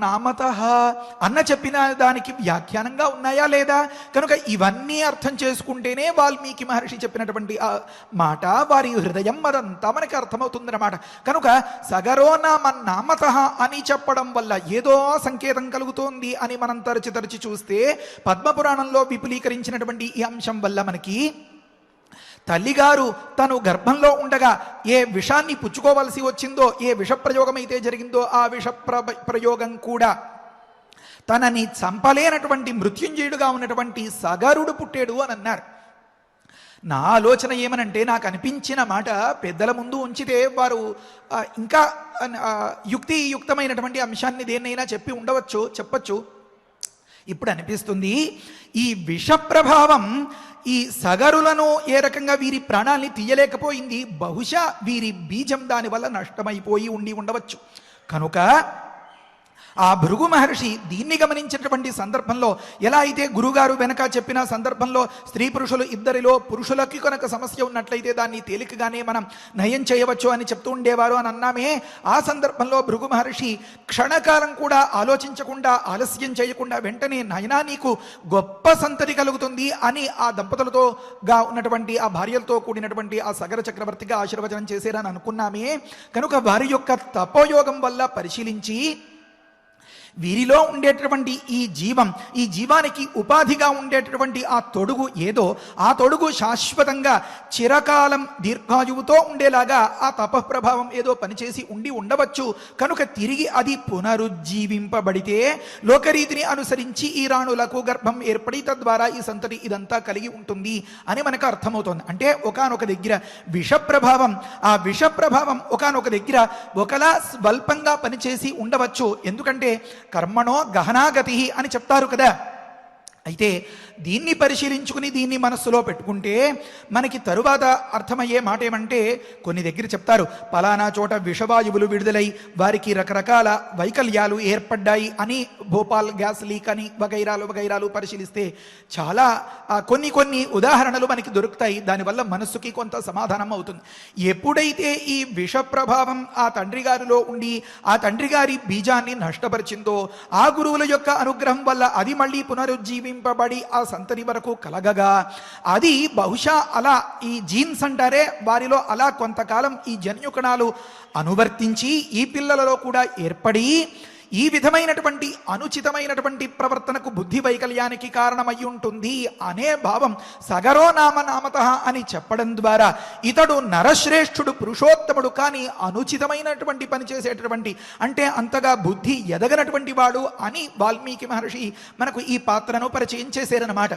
నామత అన్న చెప్పిన దానికి వ్యాఖ్యానంగా ఉన్నాయా లేదా? కనుక ఇవన్నీ అర్థం చేసుకుంటేనే వాల్మీకి మహర్షి చెప్పినటువంటి ఆ మాట వారి హృదయం అదంతా మనకి అర్థమవుతుందన్నమాట. కనుక సగరో నామత అని చెప్పడం వల్ల ఏదో సంకేతం కలుగుతోంది అని మనం తరచి చూస్తే పద్మపురాణంలో విపులీకరించినటువంటి ఈ అంశం వల్ల మనకి తల్లిగారు తను గర్భంలో ఉండగా ఏ విషాన్ని పుచ్చుకోవలసి వచ్చిందో, ఏ విష ప్రయోగం అయితే జరిగిందో ఆ విష ప్రయోగం కూడా తనని చంపలేనటువంటి మృత్యుంజయుడుగా ఉన్నటువంటి సగరుడు పుట్టాడు అని అన్నారు. నా ఆలోచన ఏమనంటే, నాకు అనిపించిన మాట పెద్దల ముందు ఉంచితే వారు ఇంకా యుక్తియుక్తమైనటువంటి అంశాన్ని దేన్నైనా చెప్పచ్చు. ఇప్పుడు అనిపిస్తుంది ఈ విష ప్రభావం ఈ సగరులను ఏ రకంగా వీరి ప్రాణాల్ని తీయలేకపోయింది. బహుశా వీరి బీజం దానివల్ల నష్టమైపోయి ఉండవచ్చు. కనుక ఆ భృగు మహర్షి దీన్ని గమనించినటువంటి సందర్భంలో, ఎలా అయితే గురుగారు వెనక చెప్పిన సందర్భంలో స్త్రీ పురుషులు ఇద్దరిలో పురుషులకి కనుక సమస్య ఉన్నట్లయితే దాన్ని తేలికగానే మనం నయం చేయవచ్చు అని చెప్తూ ఉండేవారు అని అన్నామే, ఆ సందర్భంలో భృగు మహర్షి క్షణకాలం కూడా ఆలోచించకుండా, ఆలస్యం చేయకుండా వెంటనే నయనా నీకు గొప్ప సంతతి కలుగుతుంది అని ఆ దంపతులతోగా ఉన్నటువంటి ఆ భార్యలతో కూడినటువంటి ఆ సగర చక్రవర్తిగా ఆశీర్వచనం చేశారని అనుకున్నామే. కనుక వారి యొక్క తపోయోగం వల్ల పరిశీలించి వీరిలో ఉండేటటువంటి ఈ జీవానికి ఉపాధిగా ఉండేటటువంటి ఆ తొడుగు ఏదో, ఆ తొడుగు శాశ్వతంగా చిరకాలం దీర్ఘాయువుతో ఉండేలాగా ఆ తపఃప్రభావం ఏదో పనిచేసి ఉండవచ్చు. కనుక తిరిగి అది పునరుజ్జీవింపబడితే లోకరీతిని అనుసరించి ఈ రాణులకు గర్భం ఏర్పడి తద్వారా ఈ సంతతి ఇదంతా కలిగి ఉంటుంది అని మనకు అర్థమవుతోంది. అంటే ఒకానొక దగ్గర విషప్రభావం, ఆ విషప్రభావం ఒకానొక దగ్గర ఒకలా స్వల్పంగా పనిచేసి ఉండవచ్చు. ఎందుకంటే కర్మణో గహనాగతి అని చెప్తారు కదా. అయితే దీన్ని పరిశీలించుకుని దీన్ని మనస్సులో పెట్టుకుంటే మనకి తరువాత అర్థమయ్యే మాట ఏమంటే, కొన్ని దగ్గర చెప్తారు పలానా చోట విషవాయువులు విడుదలై వారికి రకరకాల వైకల్యాలు ఏర్పడ్డాయి అని, భోపాల్ గ్యాస్ లీక్ అని వగైరాలు పరిశీలిస్తే చాలా కొన్ని ఉదాహరణలు మనకి దొరుకుతాయి. దానివల్ల మనస్సుకి కొంత సమాధానం అవుతుంది. ఎప్పుడైతే ఈ విష ప్రభావం ఆ తండ్రి గారిలో ఉండి ఆ తండ్రి గారి బీజాన్ని నష్టపరిచిందో, ఆ గురువుల యొక్క అనుగ్రహం వల్ల అది మళ్ళీ పునరుజ్జీవింపబడి ఆ సంతతి వరకు కలగగా, అది బహుశా అలా ఈ జీన్స్ అంటారే వారిలో అలా కొంతకాలం ఈ జన్యుకణాలు అనువర్తించి ఈ పిల్లలలో కూడా ఏర్పడి ఈ విధమైనటువంటి అనుచితమైనటువంటి ప్రవర్తనకు బుద్ధి వైకల్యానికి కారణమై ఉంటుంది అనే భావం సగరో నామత అని చెప్పడం ద్వారా ఇతడు నరశ్రేష్ఠుడు, పురుషోత్తముడు, కానీ అనుచితమైనటువంటి పని చేసేటటువంటి, అంటే అంతగా బుద్ధి ఎదగనటువంటి వాడు అని వాల్మీకి మహర్షి మనకు ఈ పాత్రను పరిచయం చేశారన్నమాట.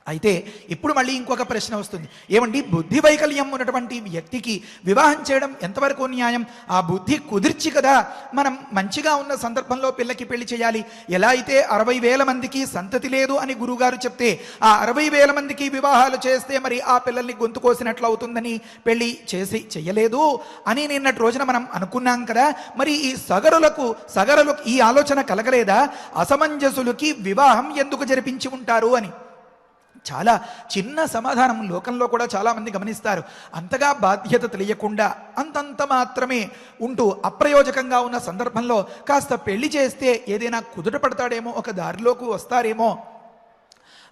అయితే ఇప్పుడు మళ్ళీ ఇంకొక ప్రశ్న వస్తుంది. ఏమండి, బుద్ధి వైకల్యం ఉన్నటువంటి వ్యక్తికి వివాహం చేయడం ఎంతవరకు న్యాయం? ఆ బుద్ధి కుదిర్చి కదా మనం మంచిగా ఉన్న సందర్భంలో పిల్లకి పెళ్లి చేయాలి. ఎలా అయితే 60,000 మందికి సంతతి లేదు అని గురువుగారు చెప్తే ఆ 60,000 మందికి వివాహాలు చేస్తే మరి ఆ పిల్లల్ని గొంతు కోసినట్లు అవుతుందని పెళ్లి చేయలేదు అని నిన్నటి రోజున మనం అనుకున్నాం కదా. మరి ఈ సగరులకు ఈ ఆలోచన కలగలేదా? అసమంజసులకి వివాహం ఎందుకు జరిపించి ఉంటారు అని. చాలా చిన్న సమాధానం లోకంలో కూడా చాలామంది గమనిస్తారు. అంతగా బాధ్యత తెలియకుండా అంతంత మాత్రమే ఉంటూ అప్రయోజకంగా ఉన్న సందర్భంలో కాస్త పెళ్లి చేస్తే ఏదైనా కుదుట పడతాడేమో, ఒక దారిలోకి వస్తారేమో.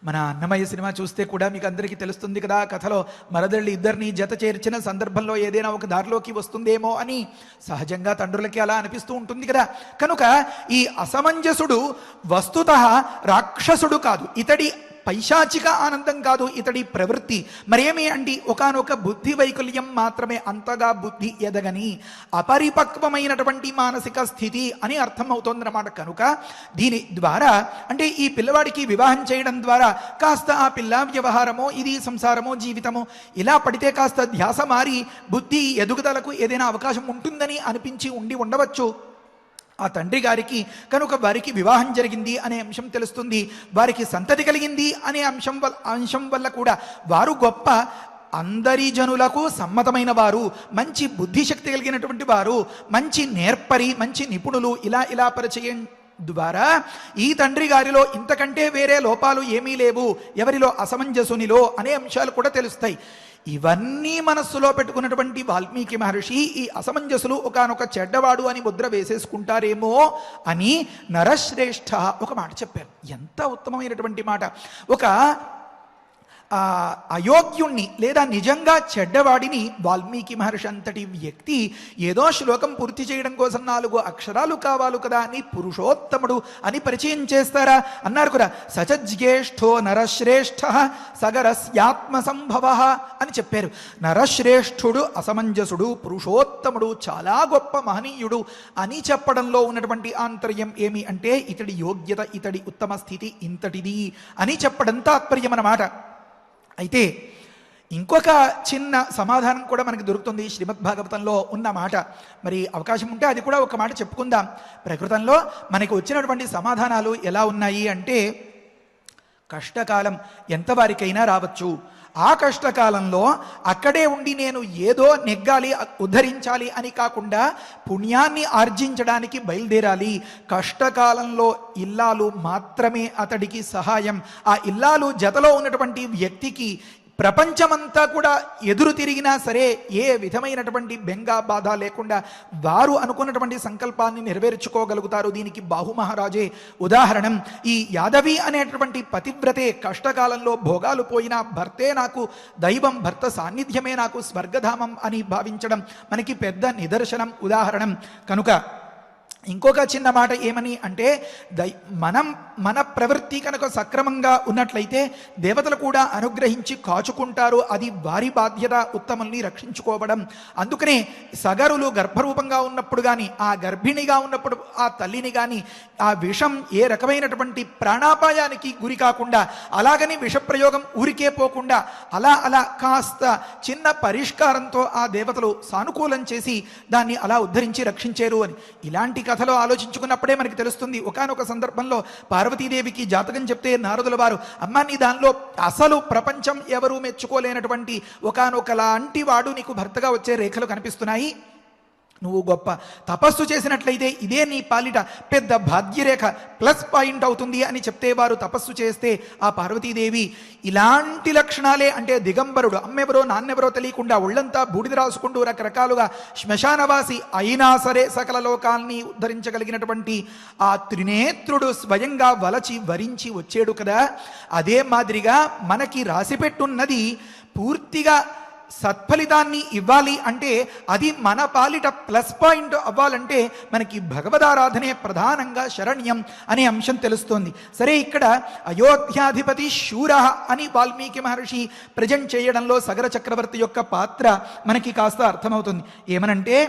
మన అన్నమయ్య సినిమా చూస్తే కూడా మీకు అందరికీ తెలుస్తుంది కదా, కథలో మరదళ్ళు ఇద్దరిని జత చేర్చిన సందర్భంలో ఏదైనా ఒక దారిలోకి వస్తుందేమో అని సహజంగా తండ్రులకి అలా అనిపిస్తూ ఉంటుంది కదా. కనుక ఈ అసమంజసుడు వస్తుతః రాక్షసుడు కాదు, ఇతడి పైశాచిక ఆనందం కాదు, ఇతడి ప్రవృత్తి. మరేమి అండి, ఒకానొక బుద్ధి వైకల్యం మాత్రమే, అంతగా బుద్ధి ఎదగని అపరిపక్వమైనటువంటి మానసిక స్థితి అని అర్థం అవుతోందన్నమాట. కనుక దీని ద్వారా అంటే ఈ పిల్లవాడికి వివాహం చేయడం ద్వారా కాస్త ఆ పిల్ల వ్యవహారమో, ఇది సంసారమో, జీవితమో ఇలా పడితే కాస్త ధ్యాస మారి బుద్ధి ఎదుగుదలకు ఏదైనా అవకాశం ఉంటుందని అనిపించి ఉండవచ్చు ఆ తండ్రి గారికి. కనుక వారికి వివాహం జరిగింది అనే అంశం తెలుస్తుంది, వారికి సంతతి కలిగింది అనే అంశం వల్ల కూడా వారు గొప్ప అందరి జనులకు సమ్మతమైన వారు, మంచి బుద్ధిశక్తి కలిగినటువంటి వారు, మంచి నేర్పరి, మంచి నిపుణులు, ఇలా పరిచయం ద్వారా ఈ తండ్రి గారిలో ఇంతకంటే వేరే లోపాలు ఏమీ లేవు, ఎవరిలో అసమంజసునిలో అనే అంశాలు కూడా తెలుస్తాయి. ఇవన్నీ మనస్సులో పెట్టుకున్నటువంటి వాల్మీకి మహర్షి ఈ అసమంజసులు ఒకానొక చెడ్డవాడు అని ముద్ర వేసేసుకుంటారేమో అని నరశ్రేష్ఠ ఒక మాట చెప్పారు. ఎంత ఉత్తమమైనటువంటి మాట! ఒక అయోగ్యుణ్ణి లేదా నిజంగా చెడ్డవాడిని వాల్మీకి మహర్షి అంతటి వ్యక్తి ఏదో శ్లోకం పూర్తి చేయడం కోసం 4 అక్షరాలు కావాలి కదా అని పురుషోత్తముడు అని పరిచయం చేస్తారా అన్నారు కదా. సచజ్యేష్ఠో నరశ్రేష్ఠ సగరస్యాత్మ సంభవ అని చెప్పారు. నరశ్రేష్ఠుడు, అసమంజసుడు, పురుషోత్తముడు, చాలా గొప్ప మహనీయుడు అని చెప్పడంలో ఉన్నటువంటి ఆంతర్యం ఏమి అంటే ఇతడి యోగ్యత, ఇతడి ఉత్తమ స్థితి ఇంతటిది అని చెప్పడం తాత్పర్యం అన్నమాట. అయితే ఇంకొక చిన్న సమాధానం కూడా మనకి దొరుకుతుంది శ్రీమద్ భాగవతంలో ఉన్న మాట. మరి అవకాశం ఉంటే అది కూడా ఒక మాట చెప్పుకుందాం. ప్రకృతంలో మనకి వచ్చినటువంటి సమాధానాలు ఎలా ఉన్నాయి అంటే, కష్టకాలం ఎంతవారికైనా రావచ్చు. ఆ కష్టకాలంలో అక్కడే ఉండి నేను ఏదో నెగ్గాలి, ఉద్ధరించాలి అని కాకుండా పుణ్యాన్ని ఆర్జించడానికి బయలుదేరాలి. కష్టకాలంలో ఇల్లాలు మాత్రమే అతడికి సహాయం. ఆ ఇల్లాలు జతలో ఉన్నటువంటి వ్యక్తికి ప్రపంచమంతా కూడా ఎదురు తిరిగినా సరే ఏ విధమైనటువంటి బెంగ బాధ లేకుండా వారు అనుకున్నటువంటి సంకల్పాన్ని నెరవేర్చుకోగలుగుతారు. దీనికి బాహు మహారాజే ఉదాహరణం. ఈ యాదవి అనేటువంటి పతివ్రతే కష్టకాలంలో భోగాలు పోయినా భర్తే నాకు దైవం, భర్త సాన్నిధ్యమే నాకు స్వర్గధామం అని భావించడం మనకి పెద్ద నిదర్శనం, ఉదాహరణం. కనుక ఇంకొక చిన్న మాట ఏమని అంటే, మన ప్రవృత్తి కనుక సక్రమంగా ఉన్నట్లయితే దేవతలు కూడా అనుగ్రహించి కాచుకుంటారు. అది వారి బాధ్యత, ఉత్తముల్ని రక్షించుకోవడం. అందుకనే సగరులు గర్భరూపంగా ఉన్నప్పుడు కానీ, ఆ గర్భిణిగా ఉన్నప్పుడు ఆ తల్లిని కానీ ఆ విషం ఏ రకమైనటువంటి ప్రాణాపాయానికి గురి కాకుండా, అలాగని విషప్రయోగం ఊరికే పోకుండా అలా కాస్త చిన్న పరిష్కారంతో ఆ దేవతలు సానుకూలం చేసి దాన్ని అలా ఉద్ధరించి రక్షించారు అని ఇలాంటి కథలో ఆలోచించుకున్నప్పుడే మనకి తెలుస్తుంది. ఒకానొక సందర్భంలో పార్వతీదేవికి జాతకం చెప్తే నారదుల వారు, అమ్మ నీ దానిలో అసలు ప్రపంచం ఎవరూ మెచ్చుకోలేనటువంటి ఒకానొక లాంటి వాడు నీకు భర్తగా వచ్చే రేఖలు కనిపిస్తున్నాయి. నువ్వు గొప్ప తపస్సు చేసినట్లయితే ఇదే నీ పాలిట పెద్ద భాగ్యరేఖ, ప్లస్ పాయింట్ అవుతుంది అని చెప్తే వారు తపస్సు చేస్తే ఆ పార్వతీదేవి ఇలాంటి లక్షణాలే, అంటే దిగంబరుడు, అమ్మెవరో నాన్నెవరో తెలియకుండా ఒళ్ళంతా బూడిద రాసుకుంటూ రకరకాలుగా శ్మశానవాసి అయినా సరే సకల లోకాల్ని ఉద్ధరించగలిగినటువంటి ఆ త్రినేత్రుడు స్వయంగా వలచి వరించి వచ్చాడు కదా. అదే మాదిరిగా మనకి రాసిపెట్టున్నది పూర్తిగా సత్ఫలితాన్ని ఇవ్వాలి అంటే, అది మన పాలిట ప్లస్ పాయింట్ అవ్వాలంటే మనకి భగవదారాధనే ప్రధానంగా శరణ్యం అనే అంశం తెలుస్తోంది. సరే, ఇక్కడ అయోధ్యాధిపతి శూర అని వాల్మీకి మహర్షి ప్రజెంట్ చేయడంలో సగర చక్రవర్తి యొక్క పాత్ర మనకి కాస్త అర్థమవుతుంది. ఏమనంటే,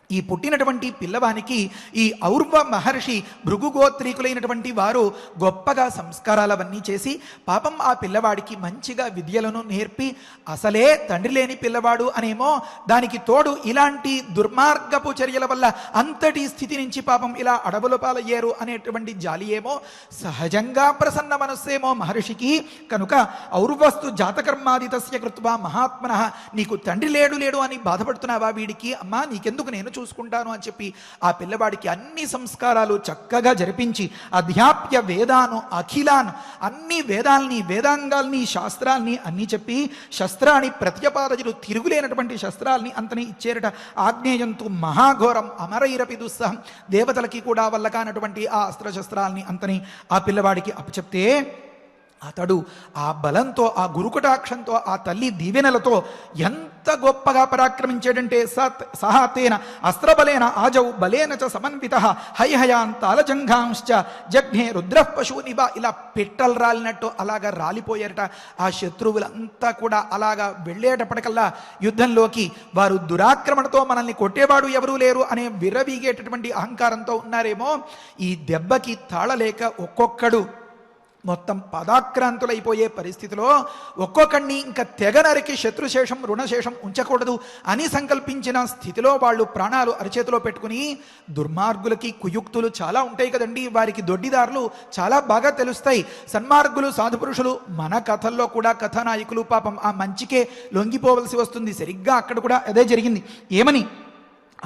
ఈ పుట్టినటువంటి పిల్లవానికి ఈ ఔర్వ మహర్షి భృగుగోత్రీకులైనటువంటి వారు గొప్పగా సంస్కారాలవన్నీ చేసి పాపం ఆ పిల్లవాడికి మంచిగా విద్యలను నేర్పి, అసలే తండ్రి లేని పిల్లవాడు అనేమో, దానికి తోడు ఇలాంటి దుర్మార్గపు చర్యల వల్ల అంతటి స్థితి నుంచి పాపం ఇలా అడవుల పాలయ్యారు అనేటువంటి జాలి ఏమో, సహజంగా ప్రసన్న మనస్సేమో మహర్షికి. కనుక ఔర్వస్తు జాతకర్మాదితస్య కృత్వా మహాత్మన, నీకు తండ్రి లేడు అని బాధపడుతున్నావా వీడికి, అమ్మా నీకెందుకు, నేను చూసుకుంటాను అని చెప్పి ఆ పిల్లవాడికి అన్ని సంస్కారాలు చక్కగా జరిపించి అధ్యాప్య వేదాను అఖిలాన్, అన్ని వేదాల్ని, వేదాంగాల్ని, శాస్త్రాల్ని అన్ని చెప్పి శస్త్రాన్ని ప్రత్యపాదజులు తిరుగులేనటువంటి శస్త్రాల్ని అంతని ఇచ్చేరట. ఆగ్నేయంతో మహాఘోరం అమరైరపి దుస్సహం, దేవతలకి కూడా వల్ల కానటువంటి ఆ అస్త్రశస్త్రాల్ని అంతని ఆ పిల్లవాడికి అప్పచెప్తే అతడు ఆ బలంతో, ఆ గురుకటాక్షంతో, ఆ తల్లి దీవెనలతో ఎంత గొప్పగా పరాక్రమించాడంటే, సహాతేన అస్త్రబలేన ఆజౌ బలేన చ సమన్వితః హైహయాంతాలజంఘాంశ్చ జఘ్నే రుద్రః పశూనివ, ఇలా పిట్టలు రాలినట్టు అలాగా రాలిపోయారట. ఆ శత్రువులంతా కూడా అలాగా వెళ్ళేటప్పటికల్లా యుద్ధంలోకి వారు దురాక్రమణతో మనల్ని కొట్టేవాడు ఎవరూ లేరు అనే విర్రవీగేటటువంటి అహంకారంతో ఉన్నారేమో, ఈ దెబ్బకి తాళలేక ఒక్కొక్కడు మొత్తం పదాక్రాంతులైపోయే పరిస్థితిలో ఒక్కొక్కడిని ఇంకా తెగ నరికి శత్రుశేషం రుణశేషం ఉంచకూడదు అని సంకల్పించిన స్థితిలో వాళ్ళు ప్రాణాలు అరచేతిలో పెట్టుకుని, దుర్మార్గులకి కుయుక్తులు చాలా ఉంటాయి కదండి, వారికి దొడ్డిదారులు చాలా బాగా తెలుస్తాయి. సన్మార్గులు సాధుపురుషులు మన కథల్లో కూడా కథానాయకులు పాపం ఆ మంచికే లొంగిపోవలసి వస్తుంది. సరిగ్గా అక్కడ కూడా అదే జరిగింది. ఏమని,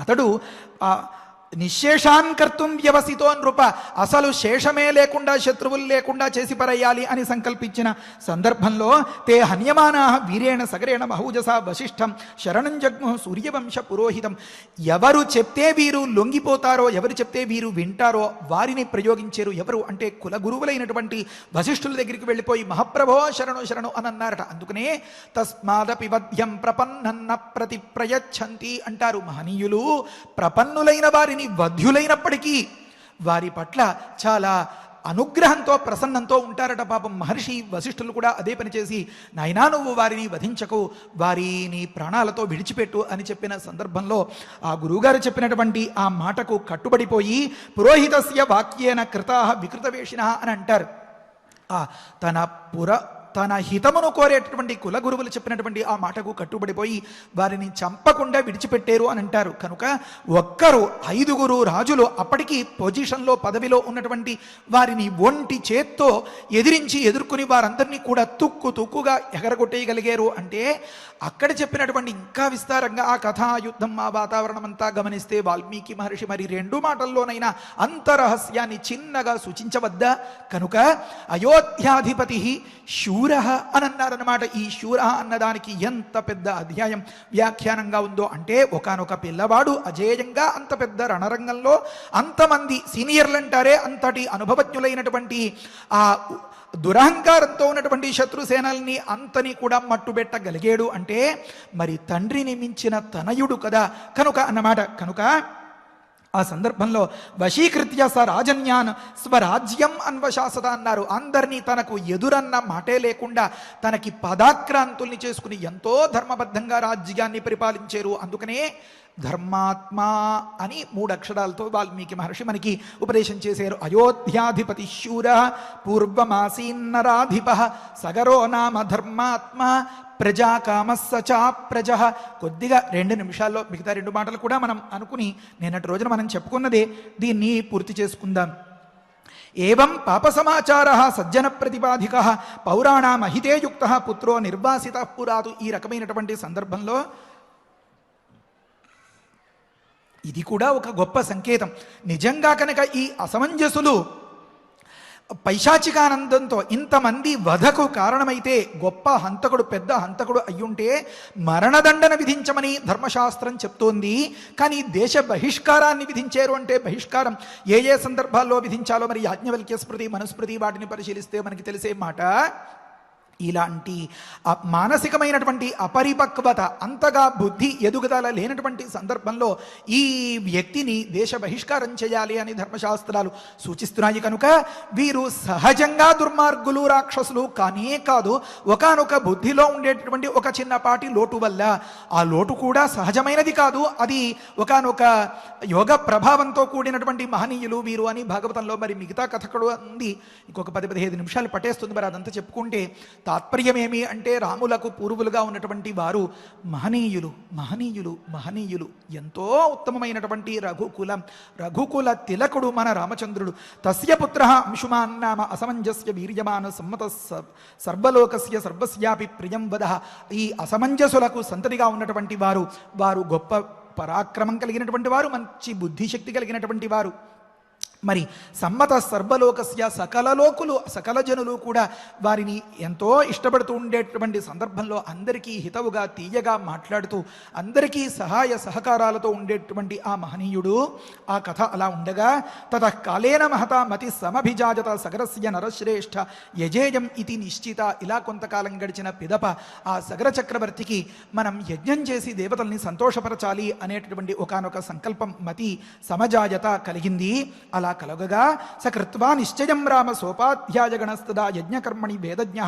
అతడు నిశేషాన్ కర్తుం వ్యవసితో నృప, అసలు శేషమే లేకుండా శత్రువులు లేకుండా చేసి పరయ్యాలి అని సంకల్పించిన సందర్భంలో తే హన్యమానా వీరేణ సగరేణ బహుజసా వశిష్ఠం శరణం జగ్ము సూర్యవంశ పురోహితం, ఎవరు చెప్తే వీరు లొంగిపోతారో, ఎవరు చెప్తే వీరు వింటారో వారిని ప్రయోగించారు. ఎవరు అంటే కులగురువులైనటువంటి వశిష్ఠుల దగ్గరికి వెళ్ళిపోయి మహాప్రభో శరణు శరణు అని అన్నారట. అందుకనే తస్మాదపి వధ్యం ప్రపన్నన్న ప్రతి ప్రయచ్ఛంతి అంటారు. మహనీయులు ప్రపన్నులైన వారిని వధ్యులైనప్పటికీ వారి పట్ల చాలా అనుగ్రహంతో ప్రసన్నంతో ఉంటారట. పాపం మహర్షి వశిష్ఠులు కూడా అదే పని చేసి, నాయనా నువ్వు వారిని వధించకు, వారిని ప్రాణాలతో విడిచిపెట్టు అని చెప్పిన సందర్భంలో ఆ గురువుగారు చెప్పినటువంటి ఆ మాటకు కట్టుబడిపోయి పురోహితస్య వాక్యేన కృతాః వికృతవేషిణః అని అంటారు. తన హితమును కోరేటటువంటి కులగురువులు చెప్పినటువంటి ఆ మాటకు కట్టుబడిపోయి వారిని చంపకుండా విడిచిపెట్టారు అని అంటారు. కనుక ఒక్కరు 5గురు రాజులు అప్పటికి పొజిషన్లో పదవిలో ఉన్నటువంటి వారిని ఒంటి చేత్తో ఎదుర్కొని వారందరినీ కూడా తుక్కుగా ఎగరగొట్టేయగలిగారు అంటే అక్కడ చెప్పినటువంటి ఇంకా విస్తారంగా ఆ కథా యుద్ధం ఆ వాతావరణం అంతా గమనిస్తే వాల్మీకి మహర్షి మరి 2 మాటల్లోనైనా అంతరహస్యాన్ని చిన్నగా సూచించవద్దా? కనుక అయోధ్యాధిపతి శూర అని అన్నారన్నమాట. ఈ శూర అన్నదానికి ఎంత పెద్ద అధ్యాయం వ్యాఖ్యానంగా ఉందో అంటే ఒకానొక పిల్లవాడు అజేయంగా అంత పెద్ద రణరంగంలో అంతమంది సీనియర్లు అంటారే అంతటి అనుభవజ్ఞులైనటువంటి ఆ దురహంకారంతో ఉన్నటువంటి శత్రుసేనల్ని అంతని కూడా మట్టుబెట్టగలిగాడు అంటే మరి తండ్రిని మించిన తనయుడు కదా కనుక అన్నమాట. కనుక ఆ సందర్భంలో వశీకృత్య స రాజన్యాన్ స్వరాజ్యం అన్వశాసత అన్నారు. అందరినీ తనకు ఎదురన్న మాటే లేకుండా తనకి పదాక్రాంతుల్ని చేసుకుని ఎంతో ధర్మబద్ధంగా రాజ్యాన్ని పరిపాలించారు. అందుకనే ధర్మాత్మ అని 3 అక్షరాలతో వాల్మీకి మహర్షి మనకి ఉపదేశం చేశారు. అయోధ్యాధిపతి శూర పూర్వమాసీన్నరాధిప సగరో నామ ధర్మాత్మ ప్రజాకామస్సచా ప్రజ. కొద్దిగా 2 నిమిషాల్లో మిగతా 2 మాటలు కూడా మనం అనుకుని నిన్నటి రోజున మనం చెప్పుకున్నదే దీన్ని పూర్తి చేసుకుందాం. ఏవం పాప సమాచార సజ్జన ప్రతిపాదిక పౌరాణామహితే యుక్త పుత్రో నిర్వాసిత పురాతు. ఈ రకమైనటువంటి సందర్భంలో ఇది కూడా ఒక గొప్ప సంకేతం. నిజంగా కనుక ఈ అసమంజసులు పైశాచికానందంతో ఇంతమంది వధకు కారణమైతే గొప్ప హంతకుడు పెద్ద హంతకుడు అయ్యుంటే మరణదండన విధించమని ధర్మశాస్త్రం చెప్తోంది. కానీ దేశ బహిష్కారాన్ని విధించారు అంటే బహిష్కారం ఏ సందర్భాల్లో విధించాలో మరి యాజ్ఞవల్క్య స్మృతి మనుస్మృతి వాటిని పరిశీలిస్తే మనకి తెలిసే మాట. ఇలాంటి మానసికమైనటువంటి అపరిపక్వత అంతగా బుద్ధి ఎదుగుదల లేనటువంటి సందర్భంలో ఈ వ్యక్తిని దేశ బహిష్కారం చేయాలి అని ధర్మశాస్త్రాలు సూచిస్తున్నాయి. కనుక వీరు సహజంగా దుర్మార్గులు రాక్షసులు కానే కాదు, ఒకానొక బుద్ధిలో ఉండేటటువంటి ఒక చిన్నపాటి లోటు వల్ల, ఆ లోటు కూడా సహజమైనది కాదు, అది ఒకానొక యోగ ప్రభావంతో కూడినటువంటి మహనీయులు వీరు అని భాగవతంలో మరి మిగతా కథ కూడా ఉంది. ఇంకొక 10-15 నిమిషాలు పట్టేస్తుంది మరి అదంతా చెప్పుకుంటే. తాత్పర్యమేమి అంటే రాములకు పూర్వులుగా ఉన్నటువంటి వారు మహనీయులు మహనీయులు మహనీయులు ఎంతో ఉత్తమమైనటువంటి రఘుకుల తిలకుడు మన రామచంద్రుడు. తస్య పుత్ర అంశుమాన్ నామ అసమంజస్య వీర్యమాన సమ్మత సర్వలోకస్య సర్వస్యాపి ప్రియం వద. ఈ అసమంజసులకు సంతతిగా ఉన్నటువంటి వారు గొప్ప పరాక్రమం కలిగినటువంటి వారు, మంచి బుద్ధిశక్తి కలిగినటువంటి వారు. మరి సమ్మత సర్వలోకస్య సకల జనులు కూడా వారిని ఎంతో ఇష్టపడుతూ ఉండేటువంటి సందర్భంలో అందరికీ హితవుగా తీయగా మాట్లాడుతూ అందరికీ సహాయ సహకారాలతో ఉండేటువంటి ఆ మహనీయుడు. ఆ కథ అలా ఉండగా తతకాలేన మహతా మతి సమభిజాజత సగరస్య నరశ్రేష్ఠ యజేయం ఇది నిశ్చిత. ఇలా కొంతకాలం గడిచిన పిదప ఆ సగర చక్రవర్తికి మనం యజ్ఞం చేసి దేవతల్ని సంతోషపరచాలి అనేటటువంటి ఒకానొక సంకల్పం మతి సమజాయత కలిగింది. అలా కలగగా సకృత్వా నిశ్చయం రామ సోపాధ్యాయగణస్తదా యజ్ఞకర్మణి వేదజ్ఞ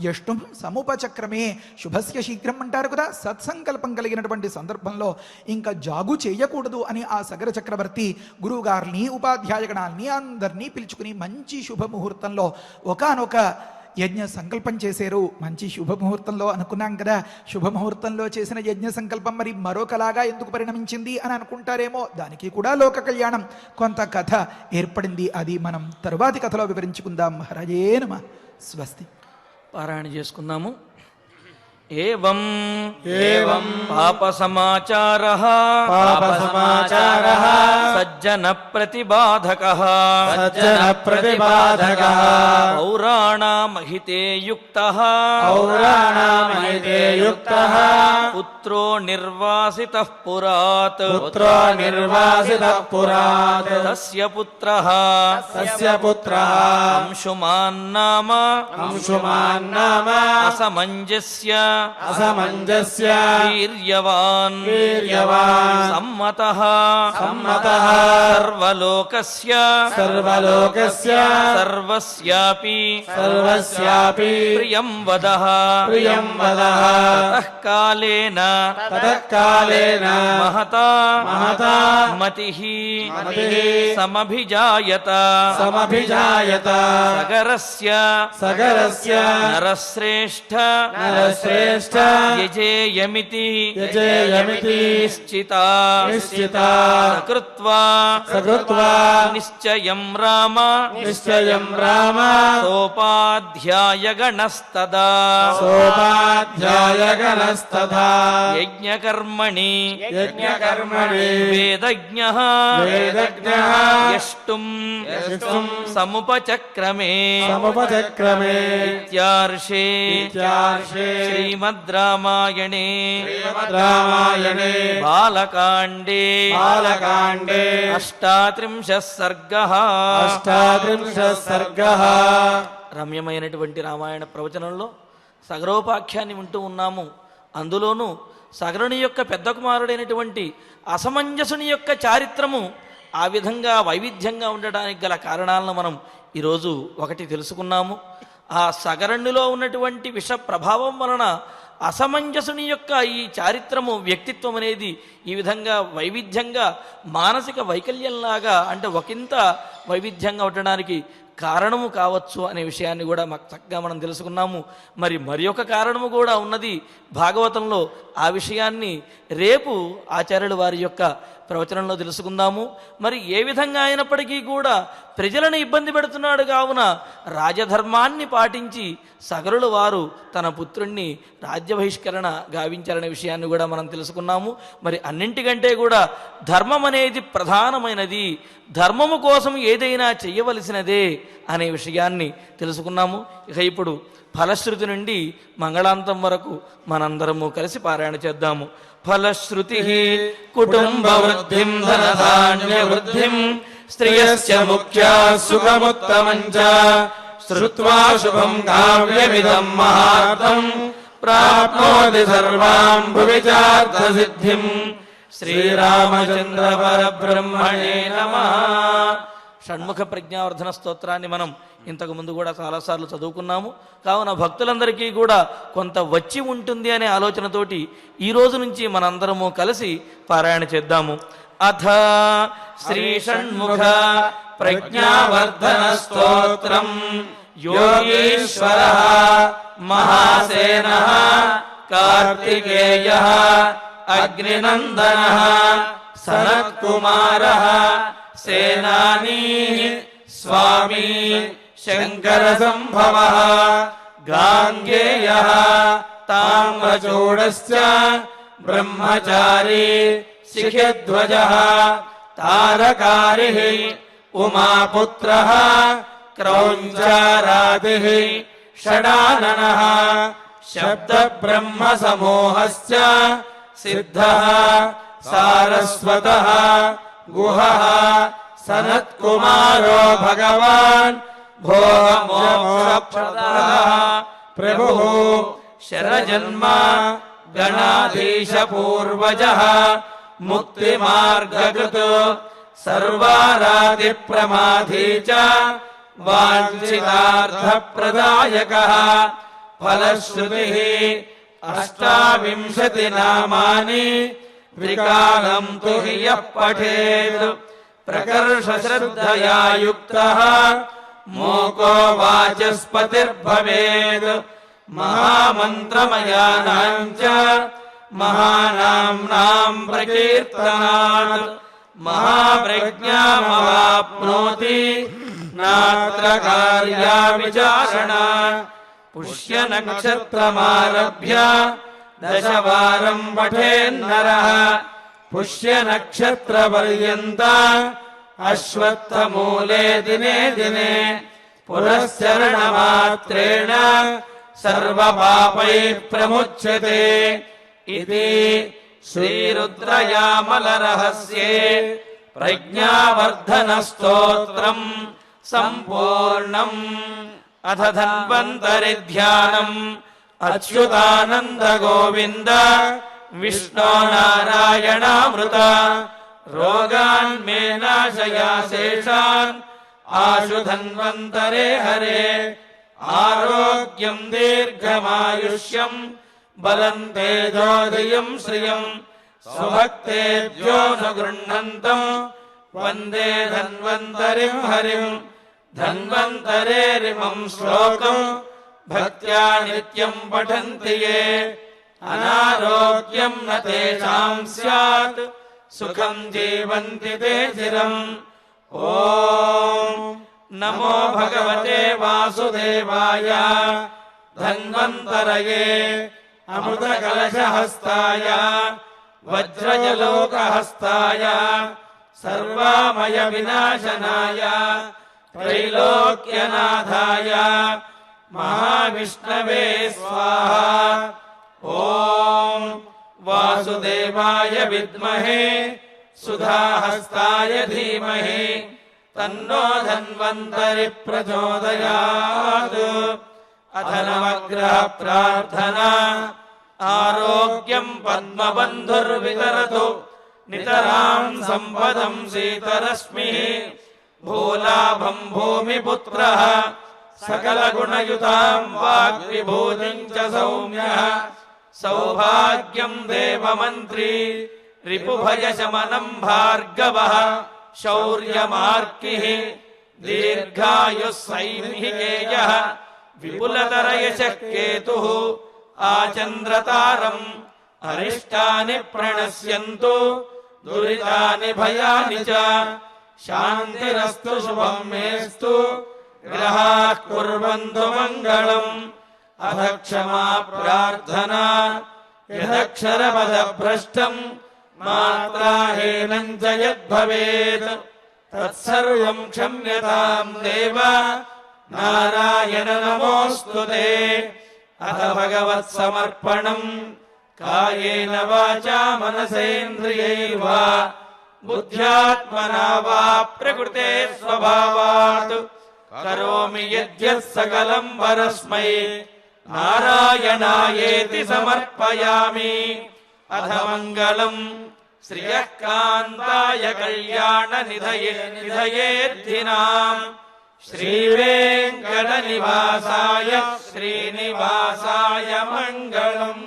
యష్టుం సముపచక్రమే. శుభస్య శీఘ్రం అంటారు కదా, సత్సంకల్పం కలిగినటువంటి సందర్భంలో ఇంకా జాగు చేయకూడదు అని ఆ సగర చక్రవర్తి గురువుగారిని ఉపాధ్యాయగణాల్ని అందరినీ పిలుచుకుని మంచి శుభముహూర్తంలో ఒకానొక యజ్ఞ సంకల్పం చేశారు. మంచి శుభముహూర్తంలో అనుకున్నాం కదా, శుభముహూర్తంలో చేసిన యజ్ఞ సంకల్పం మరి మరొకలాగా ఎందుకు పరిణమించింది అని అనుకుంటారేమో. దానికి కూడా లోక కళ్యాణం కొంత కథ ఏర్పడింది. అది మనం తరువాతి కథలో వివరించుకుందాం. హరయే నమః. స్వస్తి. పారాయణ చేసుకుందాము. ఏవం పాప సమాచారః సజ్జన ప్రతిబాధకః పౌరాణామహితే యుక్తః పుత్రో నిర్వాసితః పురాత్ తస్య పుత్రః అంశుమాన్ నామ అసమంజస్య వీర్యవాన్ సమ్మతః సర్వలోకస్య సర్వలోకస్య సర్వస్యాపి సర్వస్యాపి ప్రియం వదః ప్రియం వదః తతః కాలేన తతః కాలేన మహతా మహతా మతిః మతిః సమభిజాయత సమభిజాయత సగరస్య సగరస్య నరశ్రేష్ఠ నరశ్రేష్ఠ యజేయమితి యజేయమితి నిశ్చితా నిశ్చితా సకృత్వా సకృత్వా నిశ్చయం రామ నిశ్చయం రామ సోపాధ్యాయగణస్తదా సోపాధ్యాయగణస్తథా యజ్ఞకర్మణి యజ్ఞకర్మణి వేదజ్ఞః వేదజ్ఞః యష్టుం యష్టుం సముపచక్రమే సముపచక్రమే ఇత్యార్షే ఇత్యార్షే శ్రీమద్ రామాయణే రామాయణే బాలకాండే బాలకాండే అష్టాత్రింశः సర్గः అష్టాత్రింశः సర్గः. రమ్యమైనటువంటి రామాయణ ప్రవచనంలో సగరోపాఖ్యాన్ని వింటూ ఉన్నాము. అందులోనూ సగరుని యొక్క పెద్ద కుమారుడైనటువంటి అసమంజసుని యొక్క చారిత్రము ఆ విధంగా వైవిధ్యంగా ఉండడానికి గల కారణాలను మనం ఈరోజు ఒకటి తెలుసుకున్నాము. ఆ సగరునిలో ఉన్నటువంటి విష ప్రభావం వలన అసమంజసుని యొక్క ఈ చారిత్రము వ్యక్తిత్వం అనేది ఈ విధంగా వైవిధ్యంగా మానసిక వైకల్యంలాగా అంటే ఒకంత వైవిధ్యంగా ఉండడానికి కారణము కావచ్చు అనే విషయాన్ని కూడా చక్కగా మనం తెలుసుకున్నాము. మరి ఒక కారణము కూడా ఉన్నది భాగవతంలో. ఆ విషయాన్ని రేపు ఆచార్యుల వారి యొక్క ప్రవచనంలో తెలుసుకుందాము. మరి ఏ విధంగా అయినప్పటికీ కూడా ప్రజలను ఇబ్బంది పెడుతున్నాడు కావున రాజధర్మాన్ని పాటించి సగరుల వారు తన పుత్రుణ్ణి రాజ్య బహిష్కరణ గావించాలనే విషయాన్ని కూడా మనం తెలుసుకున్నాము. మరి అన్నింటికంటే కూడా ధర్మం అనేది ప్రధానమైనది, ధర్మము కోసం ఏదైనా చెయ్యవలసినదే అనే విషయాన్ని తెలుసుకున్నాము. ఇక ఇప్పుడు ఫలశ్రుతి నుండి మంగళాంతం వరకు మనందరము కలిసి పారాయణ చేద్దాము. ఫలశ్రుతి కుటుంబ వృద్ధిం ధనధాన్య వృద్ధిం స్త్రియస్య ముఖ్యా సుఖముత్తమం చ శ్రుత్వా శుభం కావ్యమిదం మహార్థం ప్రాప్నోతి సర్వాం భువి చార్థ సిద్ధిం. శ్రీరామచంద్ర పరబ్రహ్మణే నమః. షణ్ముఖ ప్రజ్ఞావర్ధన స్తోత్రాన్ని మనం ఇంతకు ముందు కూడా చాలాసార్లు చదువుకున్నాము. కావున భక్తులందరికీ కూడా కొంత వచ్చి ఉంటుంది అనే ఆలోచనతోటి ఈ రోజు నుంచి మనందరము కలిసి పారాయణ చేద్దాము. అథ శ్రీ షణ్ముఖ ప్రజ్ఞావర్ధన స్తోత్రం. యోగీశ్వరః మహాసేనః కార్తికేయః అగ్నినందనః సనత్కుమారః సేనానీ స్వామి శంకర సంభవః గాంగేయః తామ్రచూడశ్చ బ్రహ్మచారీ శిఖధ్వజః తారకారిః ఉమాపుత్రః క్రౌంచారాదిః షడాననః శబ్ద బ్రహ్మ సమూహశ్చ సిద్ధః సారస్వతః గుహః సనత్కుమారో భగవాన్ భోగమోక్షప్రదః ప్రభుః శరజన్మ గణాధీశ పూర్వజః ముక్తిమార్గకృత్ సర్వారాది ప్రమాధీ చ వాంఛితార్థప్రదాయకః. ఫలశ్రుతిః అష్టావింశతి నామాని త్రికాలం తు హి యః పఠేత్ ప్రకర్ష శ్రద్ధయా యుక్తః మోకో వాచస్పతిర్భవేత్. మహామంత్రమయానాం చ మహానామ్నాం ప్రకీర్తనాత్ మహాప్రజ్ఞామవాప్నోతి నాత్ర కార్యా విచారణ. పుష్య నక్షత్రమారభ్య దశవారం పఠేన్నరః పుష్య నక్షత్ర పర్యంత అశ్వత్థమూలే దినే దినే పురస్చరణ మాత్రేణ సర్వపాపైః ప్రముచ్యతే. ఇది శ్రీరుద్రయామల రహస్యే ప్రజ్ఞావర్ధన స్తోత్రం సంపూర్ణం. అథ ధన్వంతరి ధ్యానం అచ్యుతానంద గోవింద విష్ణో నారాయణామృత रोगान् मे नाशया शेषान् आशु धन्वन्तरे हरे आरोग्यं दीर्घमायुष्यं बलं तेजोदयं श्रियं स्वभक्तेभ्यो न गृह्णन्तं वन्दे धन्वन्तरिं हरिं धन्वन्तरेरिमं श्लोकं भक्त्या नित्यं पठन्ति ये अनारोग्यं न तेषां स्यात् सुखं जीवन्ति ते चिरम् ॐ नमो भगवते वासुदेवाय धन्वन्तरये अमृतकलशहस्ताय वज्रजलोकहस्ताय सर्वामयविनाशनाय त्रैलोक्यनाथाय महाविष्णवे स्वाहा ॐ वासुदेवाय विद्महे सुधाहस्ताय धीमहि तन्नो धन्वन्तरि प्रचोदयात् अथ नवग्रह प्रार्थना आरोग्यं पद्मबन्धुर्वितरतु नितरां सम्पदं शीतरश्मिः भूलाभं भूमिपुत्रः सकलगुणयुतां वाग्विभूतिं च सौम्यः सौभाग्यं देवमन्त्री रिपुभयशमनं भार्गवः शौर्यमार्किः दीर्घायुः सैनिकेयः विपुलतरयशः केतुः आचन्द्रतारम् अरिष्टानि प्रणश्यन्तु दुरितानि भयानि च शान्तिरस्तु शुभं मेस्तु ग्रहाः कुर्वन्तु मङ्गलम् अथ क्षमा प्रार्थना यदक्षरपदभ्रष्टम् मात्राहीनं च यद्भवेत् तत्सर्वं क्षम्यतां देव नारायण नमोऽस्तु ते अथ भगवत्समर्पणम् कायेन वाचा मनसेन्द्रियैर्वा बुद्ध्यात्मना वा प्रकृते स्वभावात् करोमि यद्यत् सकलं परस्मै नारायणायेति समर्पयामि अथ मङ्गलम् श्रियः कान्ताय कल्याणनिधयेऽर्थिनाम् श्रीवेङ्कटनिवासाय श्रीनिवासाय मङ्गलम्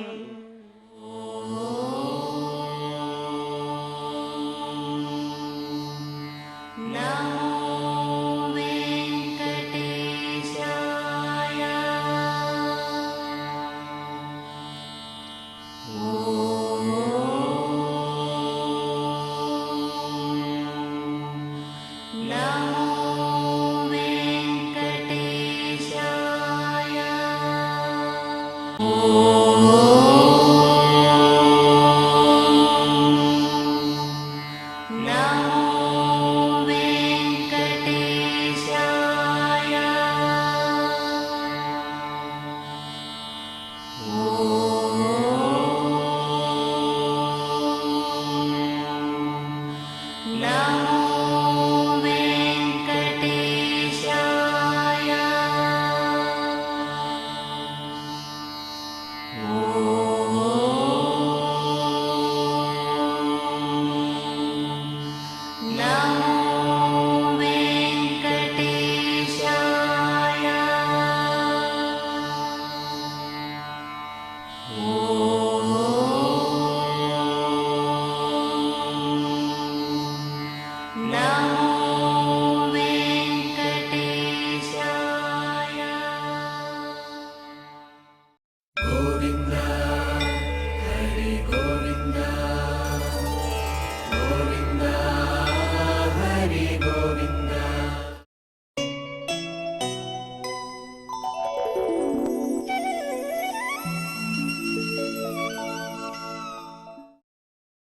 No.